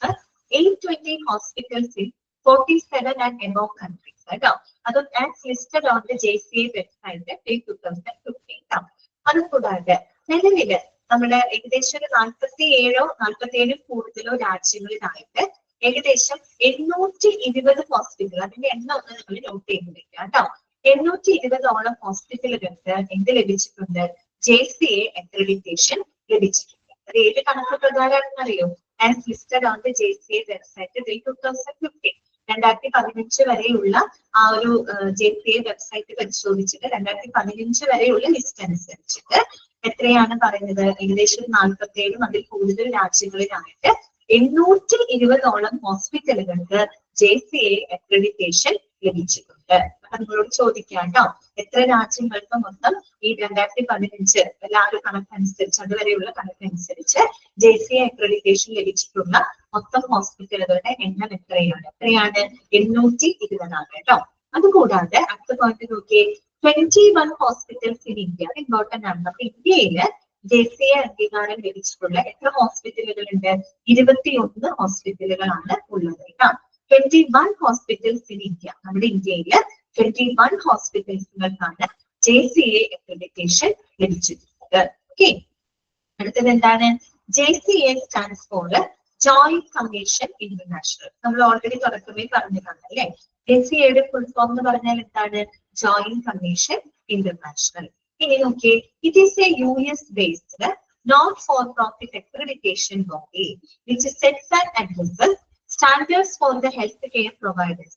820 hospitals in 47 and above countries കേട്ടോ. അത് as listed on the JCA website 2015. അതുകൂടാതെ നിലവില് നമ്മുടെ ഏകദേശം ഒരു 47 കൂടുതലോ രാജ്യങ്ങളിലായിട്ട് ഏകദേശം 820 ഹോസ്പിറ്റൽ, അതിന്റെ എണ്ണം ഒന്ന് നമ്മൾ നോട്ട് ചെയ്ത് വെക്കുക കേട്ടോ. 820ഓളം ഹോസ്പിറ്റലുകൾക്ക് എന്ത് ലഭിച്ചിട്ടുണ്ട്? JCA അക്രഡിറ്റേഷൻ ലഭിച്ചിട്ടുണ്ട്. അത് ഏത് കണക്ക് പ്രകാരമാണെന്ന് അറിയോ? As listed on the JCA website 2015. 2015 വരെയുള്ള ആ ഒരു JCA വെബ്സൈറ്റ് പരിശോധിച്ചിട്ട് 2015 വരെയുള്ള ലിസ്റ്റ് അനുസരിച്ചിട്ട് എത്രയാണ് പറയുന്നത്? ഏകദേശം 47 അതിൽ കൂടുതൽ രാജ്യങ്ങളിലായിട്ട് 820ഓളം ഹോസ്പിറ്റലുകൾക്ക് JCA അക്രഡിറ്റേഷൻ ലഭിച്ചിട്ടുണ്ട്. അപ്പൊ നിങ്ങളോട് ചോദിക്കാം കേട്ടോ, എത്ര രാജ്യങ്ങൾക്ക് മൊത്തം ഈ 2015 എല്ലാവരും കണക്കനുസരിച്ച് അതുവരെയുള്ള കണക്കനുസരിച്ച് JCA അക്രഡിറ്റേഷൻ ലഭിച്ചിട്ടുള്ള മൊത്തം ഹോസ്പിറ്റലുകളുടെ എണ്ണം എത്രയാണ്? 820 കേട്ടോ. അതുകൂടാതെ അടുത്ത പോയിന്റ് നോക്കിയേ, 21 ഹോസ്പിറ്റൽസ് ഇൻ ഇന്ത്യ. ഇമ്പോർട്ടന്റ് ആണ്. അപ്പൊ ഇന്ത്യയില് JCA അംഗീകാരം ലഭിച്ചിട്ടുള്ള എത്ര ഹോസ്പിറ്റലുകളുണ്ട്? 21 ഹോസ്പിറ്റലുകളാണ് ഉള്ളത് കേട്ടോ. 21 ഹോസ്പിറ്റൽസ് ഇൻ ഇന്ത്യ. നമ്മുടെ ഇന്ത്യയില് 21 ഹോസ്പിറ്റൽസുകൾക്കാണ് JCA അക്രഡിറ്റേഷൻ ലഭിച്ചിട്ടുള്ളത്. ഓക്കെ, അടുത്തത് എന്താണ്? JCA stands for Joint Commission International. നമ്മൾ ഓൾറെഡി തുടക്കമേ പറഞ്ഞതാണ് അല്ലെ. JCAയുടെ ഫുൾ ഫോം എന്ന് പറഞ്ഞാൽ എന്താണ്? Joint Commission International. ഇനി നോക്കിയേ, it is a US based not for profit accreditation body which sets and addresses standards for the healthcare providers,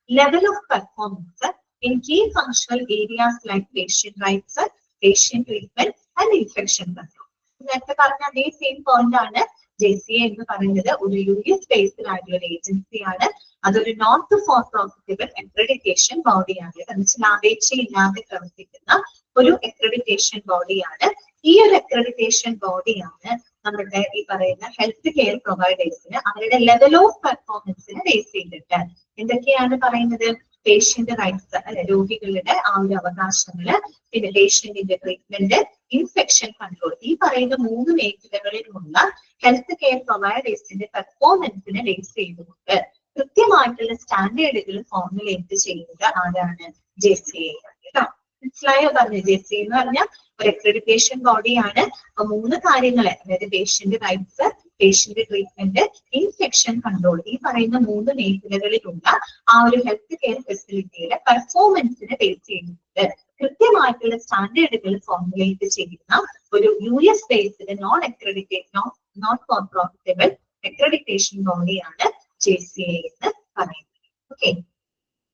level of performance in key functional areas like patient rights, patient treatment and infection control. നേരത്തെ പറഞ്ഞ അതേ same point ആണ് JCA എന്ന് പറയുന്നത്. ഒരു US based ആയിട്ടുള്ള ഒരു ഏജൻസിയാണ്. അതൊരു നോട്ട് ഫോർ പ്രോഫിറ്റബിൾ അക്രഡിറ്റേഷൻ ബോഡിയാണ്. ലാഭേച്ഛയില്ലാതെ പ്രവർത്തിക്കുന്ന ഒരു അക്രഡിറ്റേഷൻ ബോഡിയാണ്. ഈ ഒരു അക്രഡിറ്റേഷൻ ബോഡിയാണ് നമ്മുടെ ഈ പറയുന്ന ഹെൽത്ത് കെയർ പ്രൊവൈഡേഴ്സിന് അവരുടെ ലെവൽ ഓഫ് പെർഫോമൻസിന് ബേസ് ചെയ്തിട്ട് എന്തൊക്കെയാണ് പറയുന്നത്? പേഷ്യന്റ് റൈറ്റ്സ് അല്ലെ, രോഗികളുടെ ആ ഒരു അവകാശങ്ങള്, പിന്നെ പേഷ്യന്റിന്റെ ട്രീറ്റ്മെന്റ്, ഇൻഫെക്ഷൻ കൺട്രോൾ, ഈ പറയുന്ന 3 മേഖലകളിലുള്ള ഹെൽത്ത് കെയർ പ്രൊവൈഡേഴ്സിന്റെ പെർഫോമൻസിനെ ബേസ് ചെയ്തുകൊണ്ട് കൃത്യമായിട്ടുള്ള സ്റ്റാൻഡേർഡുകൾ ഫോർമുലേറ്റ് ചെയ്യുന്നത് ആരാണ്? JCA കേട്ടോ. മനസ്സിലായോ? പറഞ്ഞു JCA എന്ന് പറഞ്ഞാൽ ഒരു അക്രഡിറ്റേഷൻ ബോഡിയാണ്. അപ്പൊ 3 കാര്യങ്ങളെ, അതായത് patient rights, patient treatment, infection control, ഈ പറയുന്ന 3 മേഖലകളിലുള്ള ആ ഒരു ഹെൽത്ത് കെയർ ഫെസിലിറ്റിയുടെ പെർഫോമൻസിനെ ബേസ് ചെയ്തിട്ട് കൃത്യമായിട്ടുള്ള സ്റ്റാൻഡേർഡുകൾ ഫോർമുലേറ്റ് ചെയ്യുന്ന ഒരു US based not for profitable accreditation ബോഡിയാണ് JCA എന്ന് പറയുന്നത്. ഓക്കെ,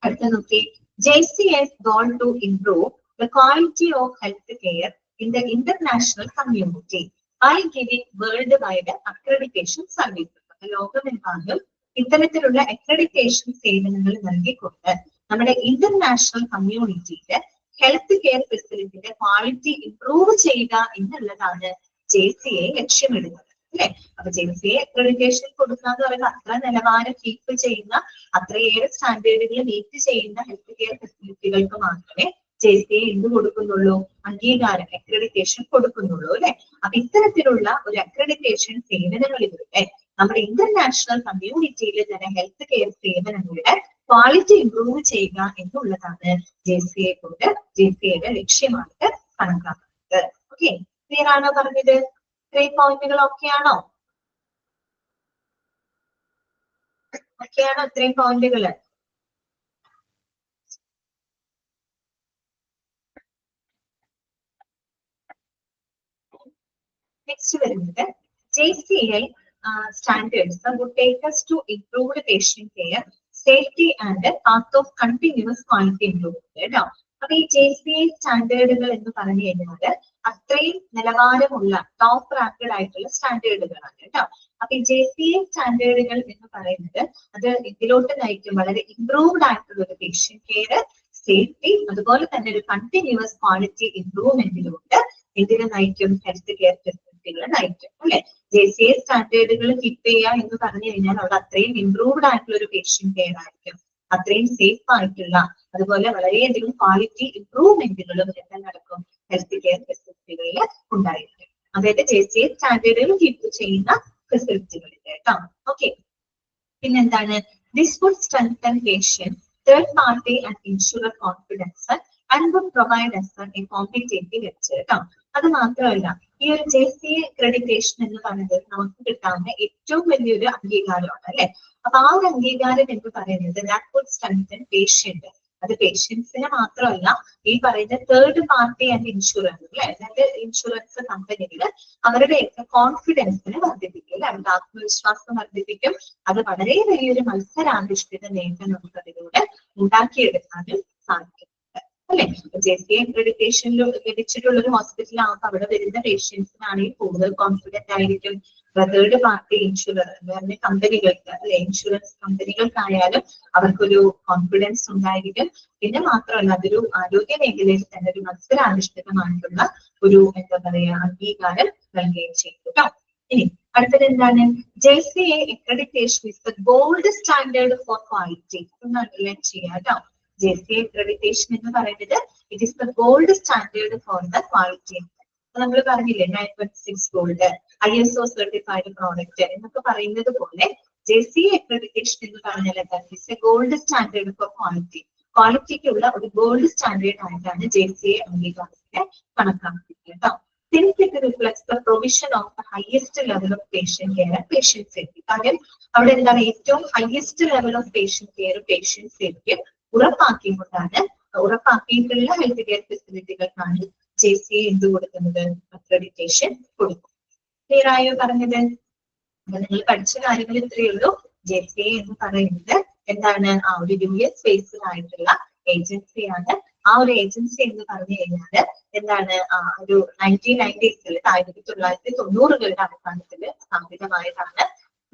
അടുത്ത നോക്കി, JCA's goal to improve the quality of health care in the international community by giving worldwide accreditation services. ലോകമെമ്പാടും ഇത്തരത്തിലുള്ള അക്രഡിറ്റേഷൻ സേവനങ്ങൾ നൽകിക്കൊണ്ട് നമ്മുടെ ഇന്റർനാഷണൽ കമ്മ്യൂണിറ്റിയിലെ ഹെൽത്ത് കെയർ ഫെസിലിറ്റിയുടെ ക്വാളിറ്റി ഇംപ്രൂവ് ചെയ്യുക എന്നുള്ളതാണ് JCA ലക്ഷ്യമിടുന്നത് അല്ലെ. അപ്പൊ JCA അക്രഡിറ്റേഷൻ കൊടുക്കുക എന്ന് പറയുന്നത് അത്ര നിലവാരം കീപ്പ് ചെയ്യുന്ന, അത്രയേറെ സ്റ്റാൻഡേർഡുകൾ മീറ്റ് ചെയ്യുന്ന ഹെൽത്ത് കെയർ ഫെസിലിറ്റികൾക്ക് മാത്രമേ JCA എന്ത് കൊടുക്കുന്നുള്ളൂ? അംഗീകാരം, അക്രഡിറ്റേഷൻ കൊടുക്കുന്നുള്ളൂ അല്ലെ. അപ്പൊ ഇത്തരത്തിലുള്ള ഒരു അക്രഡിറ്റേഷൻ സേവനങ്ങളിലൂടെ നമ്മുടെ ഇന്റർനാഷണൽ കമ്മ്യൂണിറ്റിയിലെ തന്നെ ഹെൽത്ത് കെയർ സേവനങ്ങളുടെ ക്വാളിറ്റി ഇംപ്രൂവ് ചെയ്യുക എന്നുള്ളതാണ് JCAയുടെ ലക്ഷ്യമായിട്ട് കണക്കാക്കുന്നത്. ഓക്കെ, ക്ലിയർ ആണോ പറഞ്ഞത്? ഇത്രയും പോയിന്റുകൾ ഒക്കെയാണോ? ഇത്രയും പോയിന്റുകള്? നെക്സ്റ്റ് വരുന്നത് JCA standards would take us to improved patient care, safety and path of continuous quality improvement കേട്ടോ. അപ്പൊ ഈ JCA സ്റ്റാൻഡേർഡുകൾ എന്ന് പറഞ്ഞു കഴിഞ്ഞാൽ അത്രയും നിലവാരമുള്ള ടോപ്പ് റാങ്കഡ് ആയിട്ടുള്ള സ്റ്റാൻഡേർഡുകളാണ് കേട്ടോ. അപ്പൊ ഈ JCA സ്റ്റാൻഡേർഡുകൾ എന്ന് പറയുന്നത് അത് ഇതിലോട്ട് നയിക്കും വളരെ ഇംപ്രൂവ്ഡ് ആയിട്ടുള്ള ഒരു പേഷ്യന്റ് കെയർ, സേഫ്റ്റി, അതുപോലെ തന്നെ ഒരു കണ്ടിന്യൂസ് ക്വാളിറ്റി ഇംപ്രൂവ്മെന്റിലോട്ട് ഇതിനെ നയിക്കും, ഹെൽത്ത് കെയർ ഫെസിലിറ്റികളെ നയിക്കും അല്ലെ. JCA സ്റ്റാൻഡേർഡുകൾ കീപ്പ് ചെയ്യുക എന്ന് പറഞ്ഞു കഴിഞ്ഞാൽ അവിടെ അത്രയും ഇംപ്രൂവ്ഡ് ആയിട്ടുള്ള ഒരു പേഷ്യന്റ് കെയർ ആയിരിക്കും, അത്രയും സേഫ് ആയിട്ടുള്ള, അതുപോലെ വളരെയധികം ക്വാളിറ്റി ഇംപ്രൂവ്മെന്റുകളും എല്ലാം നടക്കും ഹെൽത്ത് കെയർ ഫെസിലിറ്റികളിൽ ഉണ്ടായിരിക്കും. അതായത് JCA സ്റ്റാൻഡേർഡുകൾ കീപ്പ് ചെയ്യുന്ന ഫെസിലിറ്റികളിൽ കേട്ടോ. ഓക്കെ, പിന്നെന്താണ്? This would strengthen patient, third party and insurer confidence and would provide us a competitive edge. അത് മാത്രമല്ല, ഈ ഒരു JCA അക്രഡിറ്റേഷൻ എന്ന് പറയുന്നത് നമുക്ക് കിട്ടാവുന്ന ഏറ്റവും വലിയൊരു അംഗീകാരമാണ് അല്ലെ. അപ്പൊ ആ ഒരു അംഗീകാരം എന്ന് പറയുന്നത് ദാറ്റ് വുഡ് സ്ട്രെങ്തൻ പേഷ്യന്റ്. അത് പേഷ്യൻസിന് മാത്രമല്ല, ഈ പറയുന്ന തേർഡ് പാർട്ടി ആൻഡ് ഇൻഷുറൻസ് അല്ലെ, രണ്ട് ഇൻഷുറൻസ് കമ്പനികൾ അവരുടെയൊക്കെ കോൺഫിഡൻസിന് വർദ്ധിപ്പിക്കും അല്ലെ, അവരുടെ ആത്മവിശ്വാസം വർദ്ധിപ്പിക്കും. അത് വളരെ വലിയൊരു മത്സരാധിഷ്ഠിത നേട്ടം നമുക്ക് അതിലൂടെ ഉണ്ടാക്കിയെടുക്കാനും സാധിക്കും അല്ലെ. JCA അക്രഡിറ്റേഷൻ ലഭിച്ചിട്ടുള്ള ഒരു ഹോസ്പിറ്റൽ ആകുമ്പോൾ അവിടെ വരുന്ന പേഷ്യൻസിനാണെങ്കിൽ കൂടുതൽ കോൺഫിഡന്റ് ആയിരിക്കും. തേർഡ് പാർട്ടി ഇൻഷുറർ കമ്പനികൾക്ക് അല്ലെ, ഇൻഷുറൻസ് കമ്പനികൾക്കായാലും അവർക്കൊരു കോൺഫിഡൻസ് ഉണ്ടായിരിക്കും. പിന്നെ മാത്രമല്ല, അതൊരു ആരോഗ്യ മേഖലയിൽ തന്നെ ഒരു മത്സരാധിഷ്ഠിതമായിട്ടുള്ള ഒരു എന്താ പറയാ അംഗീകാരം നൽകുകയും ചെയ്യും കേട്ടോ. ഇനി അടുത്തത് എന്താണ്? JCA accreditation is the gold standard for quality എന്ന് അണ്ടർലൈൻ ചെയ്യാം കേട്ടോ. JCA അക്രഡിറ്റേഷൻ എന്ന് പറയുന്നത് it is the gold standard for the quality. നമ്മൾ പറഞ്ഞില്ലേ 916 ഗോൾഡ്, ISO സർട്ടിഫൈഡ് പ്രോഡക്റ്റ് എന്നൊക്കെ പറയുന്നത് പോലെ JCA അക്രഡിറ്റേഷൻ എന്ന് പറഞ്ഞാൽ എന്താണ്? Gold standard for quality. ക്വാളിറ്റിക്കുള്ള ഒരു ഗോൾഡ് സ്റ്റാൻഡേർഡ് ആയിട്ടാണ് JCA അംഗീകാരത്തെ കണക്കാക്കുന്നത് കേട്ടോ. Since it reflects the provision of the highest level of patient care and patient safety. കാരണം അവിടെ എന്താണ് ഏറ്റവും highest level of patient care, patient safety ഉറപ്പാക്കിയിട്ടുള്ള ഹെൽത്ത് കെയർ ഫെസിലിറ്റികൾക്കാണ് JCA എന്ത് കൊടുക്കുന്നത്? അക്രഡിറ്റേഷൻ കൊടുക്കും. ക്ലിയർ ആയോ പറഞ്ഞത്? അപ്പൊ നിങ്ങൾ പഠിച്ച കാര്യങ്ങൾ ഇത്രയേ ഉള്ളൂ. JCA എന്ന് പറയുന്നത് എന്താണ്? ആ ഒരു US ബേസ്ഡ് ആയിട്ടുള്ള ഏജൻസിയാണ്. ആ ഒരു ഏജൻസി എന്ന് പറഞ്ഞു കഴിഞ്ഞാൽ എന്താണ്? ഒരു 1990s 1990കളുടെ അവസാനത്തിൽ സ്ഥാപിതമായതാണ്.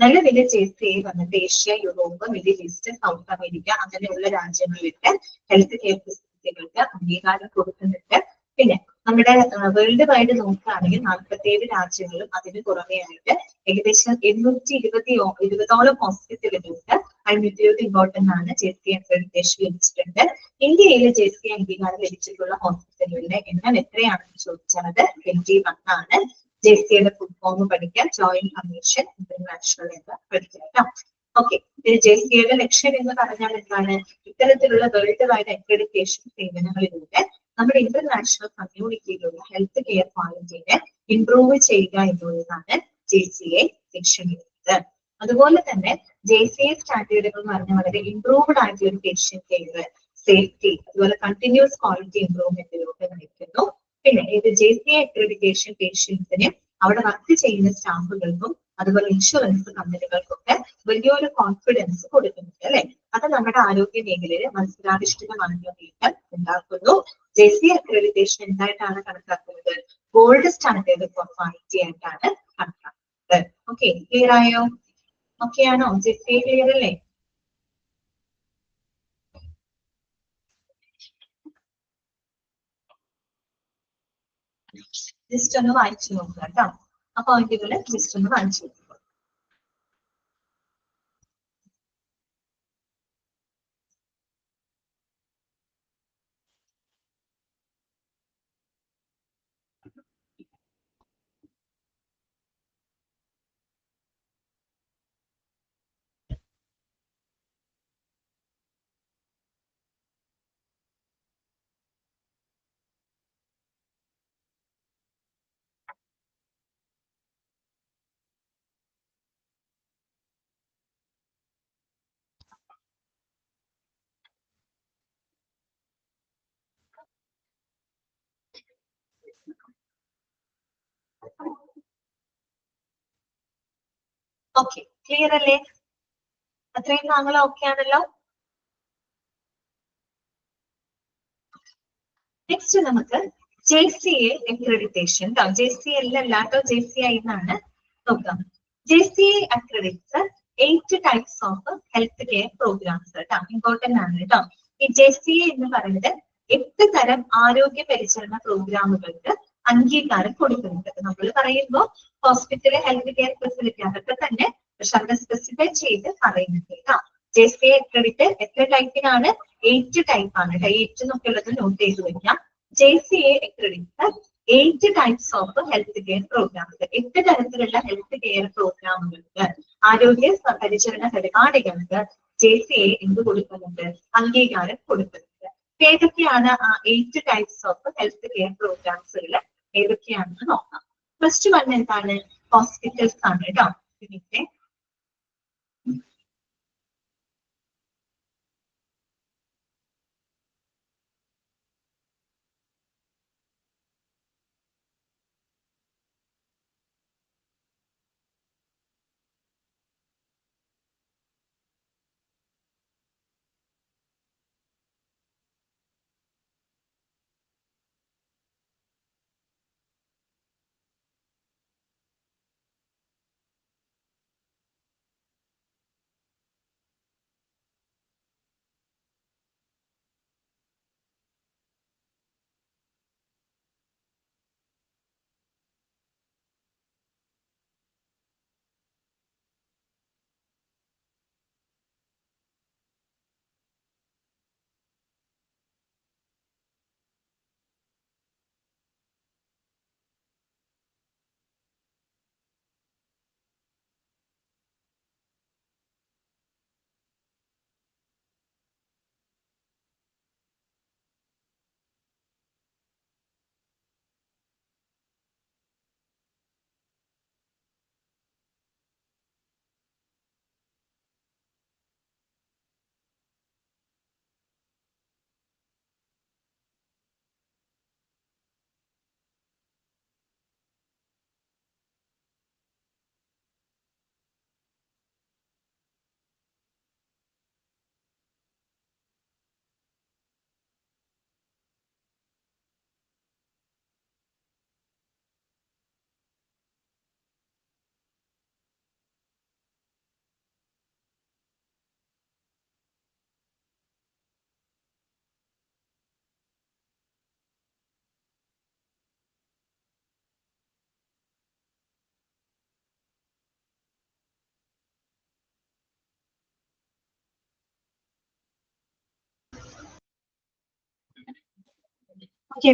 നിലവിൽ JCA വന്നിട്ട് Asia, Europe, middle east, south America അങ്ങനെയുള്ള രാജ്യങ്ങളിലൊക്കെ ഹെൽത്ത് കെയർ ഫെസിലിറ്റികൾക്ക് അംഗീകാരം കൊടുക്കുന്നുണ്ട്. പിന്നെ നമ്മുടെ വേൾഡ് വൈഡ് നോക്കുകയാണെങ്കിൽ 47 രാജ്യങ്ങളും അതിന് പുറമെ ആയിട്ട് ഏകദേശം 820ഓളം ഹോസ്പിറ്റലുകൾക്ക് 520 ഇമ്പോർട്ടന്റ് ആണ് JCA അക്രഡിറ്റേഷൻ ലഭിച്ചിട്ടുണ്ട്. ഇന്ത്യയിൽ JCA അംഗീകാരം ലഭിച്ചിട്ടുള്ള ഹോസ്പിറ്റലുകളുടെ എണ്ണം എത്രയാണെന്ന് ചോദിച്ചാൽ അത് 21 ആണ്. JCAയുടെ ഫുൾ ഫോം പഠിക്കാം, ജോയിന്റ് കമ്മീഷൻ ഇന്റർനാഷണൽ എന്ന് പഠിക്കാം. ഓക്കെ, JCAയുടെ ലക്ഷ്യം എന്ന് പറഞ്ഞാൽ എന്താണ്? ഇത്തരത്തിലുള്ള വേൾഡ് വൈഡ് അക്രഡിറ്റേഷൻ സേവനങ്ങളിലൂടെ നമ്മുടെ ഇന്റർനാഷണൽ കമ്മ്യൂണിറ്റിയിലുള്ള ഹെൽത്ത് കെയർ ക്വാളിറ്റിനെ ഇംപ്രൂവ് ചെയ്യുക എന്നുള്ളതാണ് JCA ലക്ഷ്യമിടുന്നത്. അതുപോലെ തന്നെ JCA സ്റ്റാൻഡേർഡുകൾ എന്ന് പറഞ്ഞാൽ വളരെ ഇംപ്രൂവ്ഡ് ആയിട്ടുള്ള ഒരു പേഷ്യന്റ് കെയർ, സേഫ്റ്റി, അതുപോലെ കണ്ടിന്യൂസ് ക്വാളിറ്റി ഇംപ്രൂവ്മെന്റിലൂടെ നയിക്കുന്നു. പിന്നെ ഇത് JCA അക്രഡിറ്റേഷൻ പേഷ്യൻസിന് അവിടെ വർക്ക് ചെയ്യുന്ന സ്റ്റാഫുകൾക്കും അതുപോലെ ഇൻഷുറൻസ് കമ്പനികൾക്കൊക്കെ വലിയൊരു കോൺഫിഡൻസ് കൊടുക്കുന്നുണ്ട് അല്ലെ. അത് നമ്മുടെ ആരോഗ്യ മേഖലയിൽ മത്സരാധിഷ്ഠിതമായിട്ടുള്ള നേട്ടം ഉണ്ടാക്കുന്നു. JCA അക്രഡിറ്റേഷൻ എന്തായിട്ടാണ് കണക്കാക്കുന്നത്? ഗോൾഡ് സ്റ്റാൻഡേർഡ് ഫോർ ക്വാളിറ്റി ആയിട്ടാണ് കണക്കാക്കുന്നത്. ഓക്കെ, ക്ലിയർ ആയോ? ഓക്കെ ആണോ? JCA ക്ലിയർ അല്ലേ? ജസ്റ്റ് ഒന്ന് വായിച്ചു നോക്കുക കേട്ടോ. ആ പോയിന്റുകൾ ജസ്റ്റ് ഒന്ന് വായിച്ചു നോക്കുക. ഓക്കെ, ക്ലിയർ അല്ലേ? അത്രയും താങ്കൾ ഓക്കെ ആണല്ലോ? നെക്സ്റ്റ് നമുക്ക് JCA അക്രഡിറ്റേഷൻ. JCA അല്ല കേട്ടോ, JCI എന്നാണ്. നോക്കാം. JCA accredits 8 types of health care programmes കേട്ടോ. ഇമ്പോർട്ടന്റ് ആണ് കേട്ടോ. ഈ JCA എന്ന് പറയുന്നത് 8 തരം ആരോഗ്യ പരിചരണ പ്രോഗ്രാമുകൾക്ക് അംഗീകാരം കൊടുക്കുന്നുണ്ട്. നമ്മൾ പറയുമ്പോൾ ഹോസ്പിറ്റൽ, ഹെൽത്ത് കെയർ ഫെസിലിറ്റി അതൊക്കെ തന്നെ പക്ഷെ അവിടെ സ്പെസിഫൈ ചെയ്ത് പറയുന്നുണ്ട് കേട്ടോ. JCA അക്രഡിറ്റ് എത്ര ടൈപ്പിനാണ്? 8 ടൈപ്പ് ആണ്. 8 എന്നൊക്കെ ഉള്ളത് നോട്ട് ചെയ്ത് വെക്കാം. JCA accredit 8 types of health care പ്രോഗ്രാമുകൾ. 8 തരത്തിലുള്ള ഹെൽത്ത് കെയർ പ്രോഗ്രാമുകൾക്ക്, ആരോഗ്യ പരിചരണ പരിപാടികൾക്ക് JCA എന്ത് കൊടുക്കുന്നുണ്ട്? അംഗീകാരം കൊടുക്കുന്നുണ്ട്. ഏതൊക്കെയാണ് ആ 8 ടൈപ്സ് ഓഫ് ഹെൽത്ത് കെയർ പ്രോഗ്രാംസുകൾ ഏതൊക്കെയാണെന്ന് നോക്കാം. ഫസ്റ്റ് വൺ എന്താണ്? ഹോസ്പിറ്റൽസ് ആണ് കേട്ടോ. പിന്നെ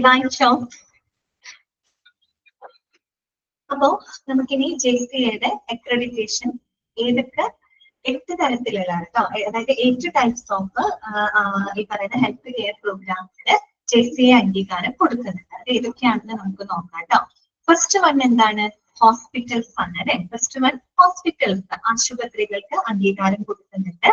വായിച്ചോ? അപ്പോ നമുക്കിനി JCAയുടെ അക്രഡിറ്റേഷൻ ഏതൊക്കെ 8 തരത്തിലുള്ള കേട്ടോ, അതായത് 8 ടൈപ്സ് ഓഫ് ഈ പറയുന്ന ഹെൽത്ത് കെയർ പ്രോഗ്രാംസിന് JCA അംഗീകാരം കൊടുക്കുന്നുണ്ട്. അത് ഏതൊക്കെയാണെന്ന് നമുക്ക് നോക്കാം കേട്ടോ. ഫസ്റ്റ് വൺ എന്താണ്? ഹോസ്പിറ്റൽസ് ആണ് അല്ലെ. ഫസ്റ്റ് വൺ ഹോസ്പിറ്റൽസ്, ആശുപത്രികൾക്ക് അംഗീകാരം കൊടുക്കുന്നുണ്ട്.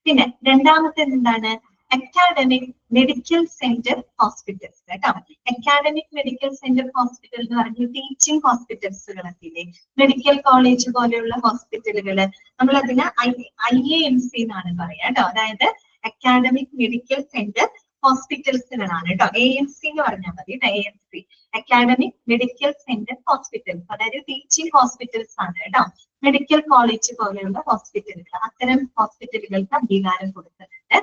പിന്നെ രണ്ടാമത്തെ എന്താണ്? അക്കാഡമിക് മെഡിക്കൽ സെന്റർ ഹോസ്പിറ്റൽസ് കേട്ടോ. അക്കാഡമിക് മെഡിക്കൽ സെന്റർ ഹോസ്പിറ്റൽ എന്ന് പറഞ്ഞാൽ ടീച്ചിങ് ഹോസ്പിറ്റൽസുകളൊക്കെ ഇല്ലേ, മെഡിക്കൽ കോളേജ് പോലെയുള്ള ഹോസ്പിറ്റലുകള്, നമ്മൾ അതിന് IAMC എന്നാണ് പറയാ കേട്ടോ. അതായത് അക്കാഡമിക് മെഡിക്കൽ സെന്റർ ഹോസ്പിറ്റൽസുകളാണ് കേട്ടോ. AMC എന്ന് പറഞ്ഞാൽ മതി. AMC academic medical centre hospitals, അതായത് ടീച്ചിങ് ഹോസ്പിറ്റൽസ് ആണ് കേട്ടോ. മെഡിക്കൽ കോളേജ് പോലെയുള്ള ഹോസ്പിറ്റലുകൾ, അത്തരം ഹോസ്പിറ്റലുകൾക്ക് അംഗീകാരം കൊടുക്കുന്നുണ്ട്.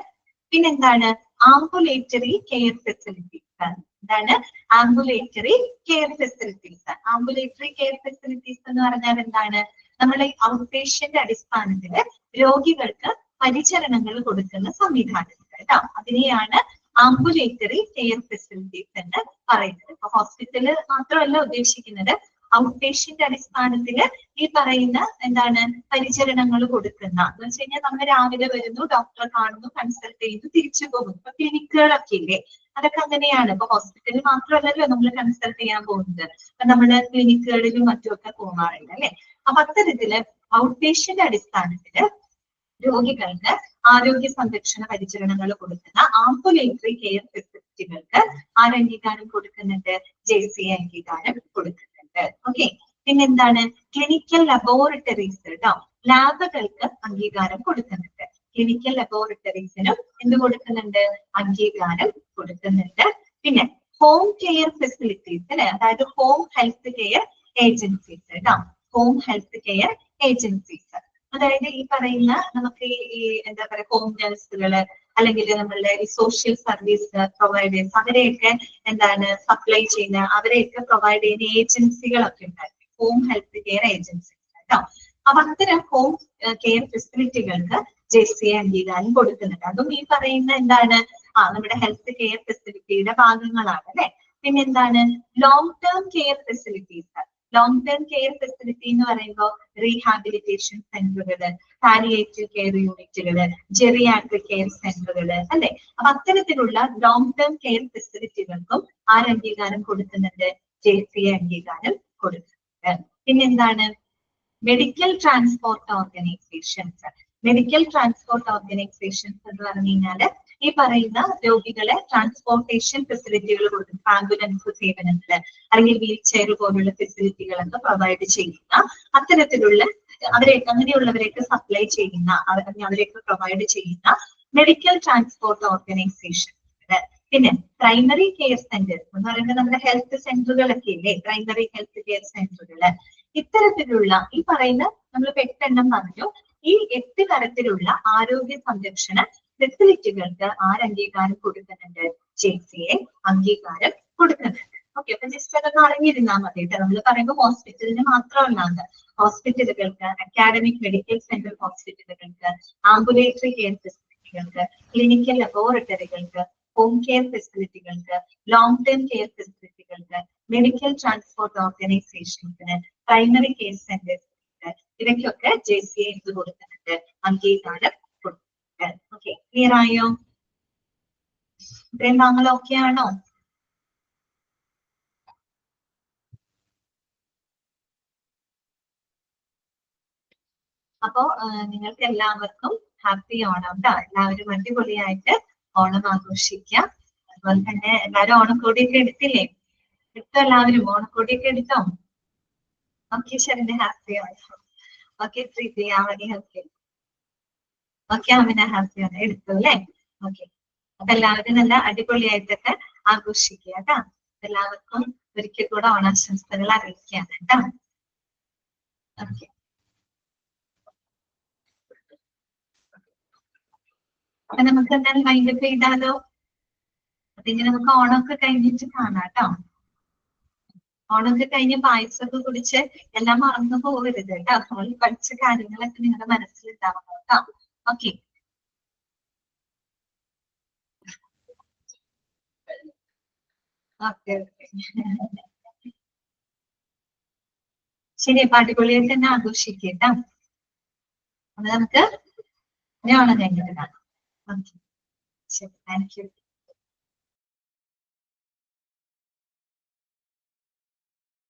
പിന്നെന്താണ്? Ambulatory care facilities. എന്താണ്? Ambulatory care facilities. Ambulatory care facilities എന്ന് പറഞ്ഞാൽ എന്താണ്? നമ്മുടെ ഔട്ട് പേഷ്യന്റ് അടിസ്ഥാനത്തിൽ രോഗികൾക്ക് പരിചരണങ്ങൾ കൊടുക്കുന്ന സംവിധാനങ്ങൾ കേട്ടോ. അതിനെയാണ് ആംബുലേറ്ററി കെയർ ഫെസിലിറ്റീസ് എന്ന് പറയുന്നത്. ഇപ്പൊ ഹോസ്പിറ്റല് മാത്രമല്ല ഉദ്ദേശിക്കുന്നത്, ഔട്ട് പേഷ്യന്റ് അടിസ്ഥാനത്തിൽ ഈ പറയുന്ന എന്താണ് പരിചരണങ്ങൾ കൊടുക്കുന്ന, എന്ന് വെച്ച് കഴിഞ്ഞാൽ നമ്മൾ രാവിലെ വരുന്നു, ഡോക്ടറെ കാണുന്നു, കൺസൾട്ട് ചെയ്യുന്നു, തിരിച്ചു പോകുന്നു. ഇപ്പൊ ക്ലിനിക്കുകളൊക്കെ ഇല്ലേ, അതൊക്കെ അങ്ങനെയാണ്. ഇപ്പൊ ഹോസ്പിറ്റലിൽ മാത്രമല്ലല്ലോ നമ്മൾ കൺസൾട്ട് ചെയ്യാൻ പോകുന്നത്, അപ്പൊ നമ്മുടെ ക്ലിനിക്കുകളിലും മറ്റുമൊക്കെ പോകാറുണ്ട് അല്ലെ. അപ്പൊ അത്തരത്തില് ഔട്ട് പേഷ്യന്റ് അടിസ്ഥാനത്തില് രോഗികൾക്ക് ആരോഗ്യ സംരക്ഷണ പരിചരണങ്ങൾ കൊടുക്കുന്ന ആംബുലേറ്ററി കെയർ ഫെസിലിറ്റികൾക്ക് ആരംഗീകാരം കൊടുക്കുന്നുണ്ട്? JCA അംഗീകാരം കൊടുക്കുന്നുണ്ട്. ഓക്കെ. പിന്നെന്താണ്? ക്ലിനിക്കൽ ലബോറട്ടറീസ് കേട്ടോ, ലാബുകൾക്ക് അംഗീകാരം കൊടുക്കുന്നുണ്ട്. ക്ലിനിക്കൽ ലബോറട്ടറീസിനും എന്ത് കൊടുക്കുന്നുണ്ട്? അംഗീകാരം കൊടുക്കുന്നുണ്ട്. പിന്നെ ഹോം കെയർ ഫെസിലിറ്റീസ് അല്ലെ, അതായത് ഹോം ഹെൽത്ത് കെയർ ഏജൻസീസ് കേട്ടോ. ഹോം ഹെൽത്ത് കെയർ ഏജൻസീസ്, അതായത് ഈ പറയുന്ന നമുക്ക് ഈ എന്താ പറയുക, ഹോം നഴ്സുകള് അല്ലെങ്കിൽ നമ്മളുടെ ഈ സോഷ്യൽ സർവീസ് പ്രൊവൈഡേഴ്സ്, അവരെയൊക്കെ എന്താണ് സപ്ലൈ ചെയ്യുന്ന, അവരെയൊക്കെ പ്രൊവൈഡ് ചെയ്യുന്ന ഏജൻസികളൊക്കെ ഉണ്ടായിരുന്നു, ഹോം ഹെൽത്ത് കെയർ ഏജൻസീസ് കേട്ടോ. അപ്പൊ അത്തരം ഹോം കെയർ ഫെസിലിറ്റികൾക്ക് JCA അംഗീകാരം കൊടുക്കുന്നുണ്ട്. അതും ഈ പറയുന്ന എന്താണ്, നമ്മുടെ ഹെൽത്ത് കെയർ ഫെസിലിറ്റിയുടെ ഭാഗങ്ങളാണ് അല്ലെ. പിന്നെന്താണ്? Long term care facilities. Long term care facility എന്ന് പറയുമ്പോൾ റീഹാബിലിറ്റേഷൻ സെന്ററുകള്, പാലിയേറ്റീവ് കെയർ യൂണിറ്റുകള്, ജെറിയാട്രിക് കെയർ സെന്ററുകള് അല്ലെ. അപ്പൊ അത്തരത്തിലുള്ള ലോങ് ടേം കെയർ ഫെസിലിറ്റികൾക്കും ആര് അംഗീകാരം കൊടുക്കുന്നുണ്ട്? JCA അംഗീകാരം കൊടുക്കുന്നുണ്ട്. പിന്നെന്താണ്? Medical transport organisations. Medical transport organisations എന്ന് പറഞ്ഞു കഴിഞ്ഞാല് ഈ പറയുന്ന രോഗികളെ ട്രാൻസ്പോർട്ടേഷൻ ഫെസിലിറ്റികൾ കൊടുക്കും. ആംബുലൻസ് സേവനങ്ങള് അല്ലെങ്കിൽ വീൽ ചെയർ പോലുള്ള ഫെസിലിറ്റികളൊക്കെ പ്രൊവൈഡ് ചെയ്യുന്ന അത്തരത്തിലുള്ള അങ്ങനെയുള്ളവരെയൊക്കെ സപ്ലൈ ചെയ്യുന്ന അവരെയൊക്കെ പ്രൊവൈഡ് ചെയ്യുന്ന മെഡിക്കൽ ട്രാൻസ്പോർട്ട് ഓർഗനൈസേഷൻ. പിന്നെ പ്രൈമറി കെയർ സെന്റേഴ്സ് എന്ന് പറയുന്നത് നമ്മുടെ ഹെൽത്ത് സെന്ററുകളൊക്കെ ഇല്ലേ, പ്രൈമറി ഹെൽത്ത് കെയർ സെന്ററുകള്. ഇത്തരത്തിലുള്ള ഈ പറയുന്ന നമ്മൾ 8 എണ്ണം പറഞ്ഞു. ഈ 8 തരത്തിലുള്ള ആരോഗ്യ സംരക്ഷണ ഫെസിലിറ്റികൾക്ക് അംഗീകാരം കൊടുക്കുന്നുണ്ട്? JCA അംഗീകാരം കൊടുക്കുന്നുണ്ട്. ഓക്കെ, അപ്പൊ ജസ്റ്റ് അതൊന്ന് അറിഞ്ഞിരുന്നാൽ മതി കേട്ടോ. നമ്മൾ പറയുമ്പോൾ ഹോസ്പിറ്റലിന് മാത്രമല്ലാണ്ട് ഹോസ്പിറ്റലുകൾക്ക്, അക്കാഡമിക് മെഡിക്കൽ സെന്റർ ഹോസ്പിറ്റലുകൾക്ക്, ആംബുലേറ്ററി കെയർ ഫെസിലിറ്റികൾക്ക്, ക്ലിനിക്കൽ ലബോറട്ടറികൾക്ക്, ഹോം കെയർ ഫെസിലിറ്റികൾക്ക്, ലോങ് ടേം കെയർ ഫെസിലിറ്റികൾക്ക്, മെഡിക്കൽ ട്രാൻസ്പോർട്ട് ഓർഗനൈസേഷൻസിന്, പ്രൈമറി കെയർ സെന്റേഴ്സ്, ഇവയ്ക്കൊക്കെ JCA എന്ത് കൊടുക്കുന്നുണ്ട്? അംഗീകാരം കൊടുക്കുന്നുണ്ട്. ഓക്കെ, ക്ലിയർ ആയോ? ഇത്രയും താങ്കൾ ഓക്കെ ആണോ? അപ്പോ നിങ്ങൾക്ക് എല്ലാവർക്കും ഹാപ്പി ഓണം ട്ടോ. എല്ലാവരും അടിപൊളിയായിട്ട് ഓണം ആഘോഷിക്കാം. അതുപോലെ തന്നെ എല്ലാവരും ഓണക്കോടിയൊക്കെ എടുത്തില്ലേ? എടുത്തോ? എല്ലാവരും ഓണക്കോടിയൊക്കെ എടുത്തോ? ഓക്കെ, ശരി, happy Onam. Okay, Preethi Avani happy. Okay, Amina happy Onam എടുത്തു അല്ലേ? ഓക്കെ, അപ്പൊ എല്ലാവരും നല്ല അടിപൊളിയായിട്ടൊക്കെ ആഘോഷിക്കുക കേട്ടോ. എല്ലാവർക്കും ഒരിക്കൽ കൂടെ ഓണാശംസകൾ അറിയിക്കുകയാണ് കേട്ടോ. ഓക്കെ, അപ്പൊ നമുക്ക് എന്തായാലും വൈൻഡപ്പ് ചെയ്താലോ? അതിന് നമുക്ക് ഓണമൊക്കെ കഴിഞ്ഞിട്ട് കാണാം കേട്ടോ. ഓണമൊക്കെ കഴിഞ്ഞ് പായസമൊക്കെ കുടിച്ച് എല്ലാം മറന്നു പോകരുത് കേട്ടോ. നമ്മൾ പഠിച്ച കാര്യങ്ങളൊക്കെ നിങ്ങളുടെ മനസ്സിലുണ്ടാവണം കേട്ടോ. Okay, okay, okay. ശരി, അപ്പൊ അടിപൊളിയായിട്ട് തന്നെ ആഘോഷിക്കേട്ടാ. അപ്പൊ നമുക്ക് ഓണം കഴിഞ്ഞിട്ട് കാണാം. ഓക്കെ, ശരി, താങ്ക് യു.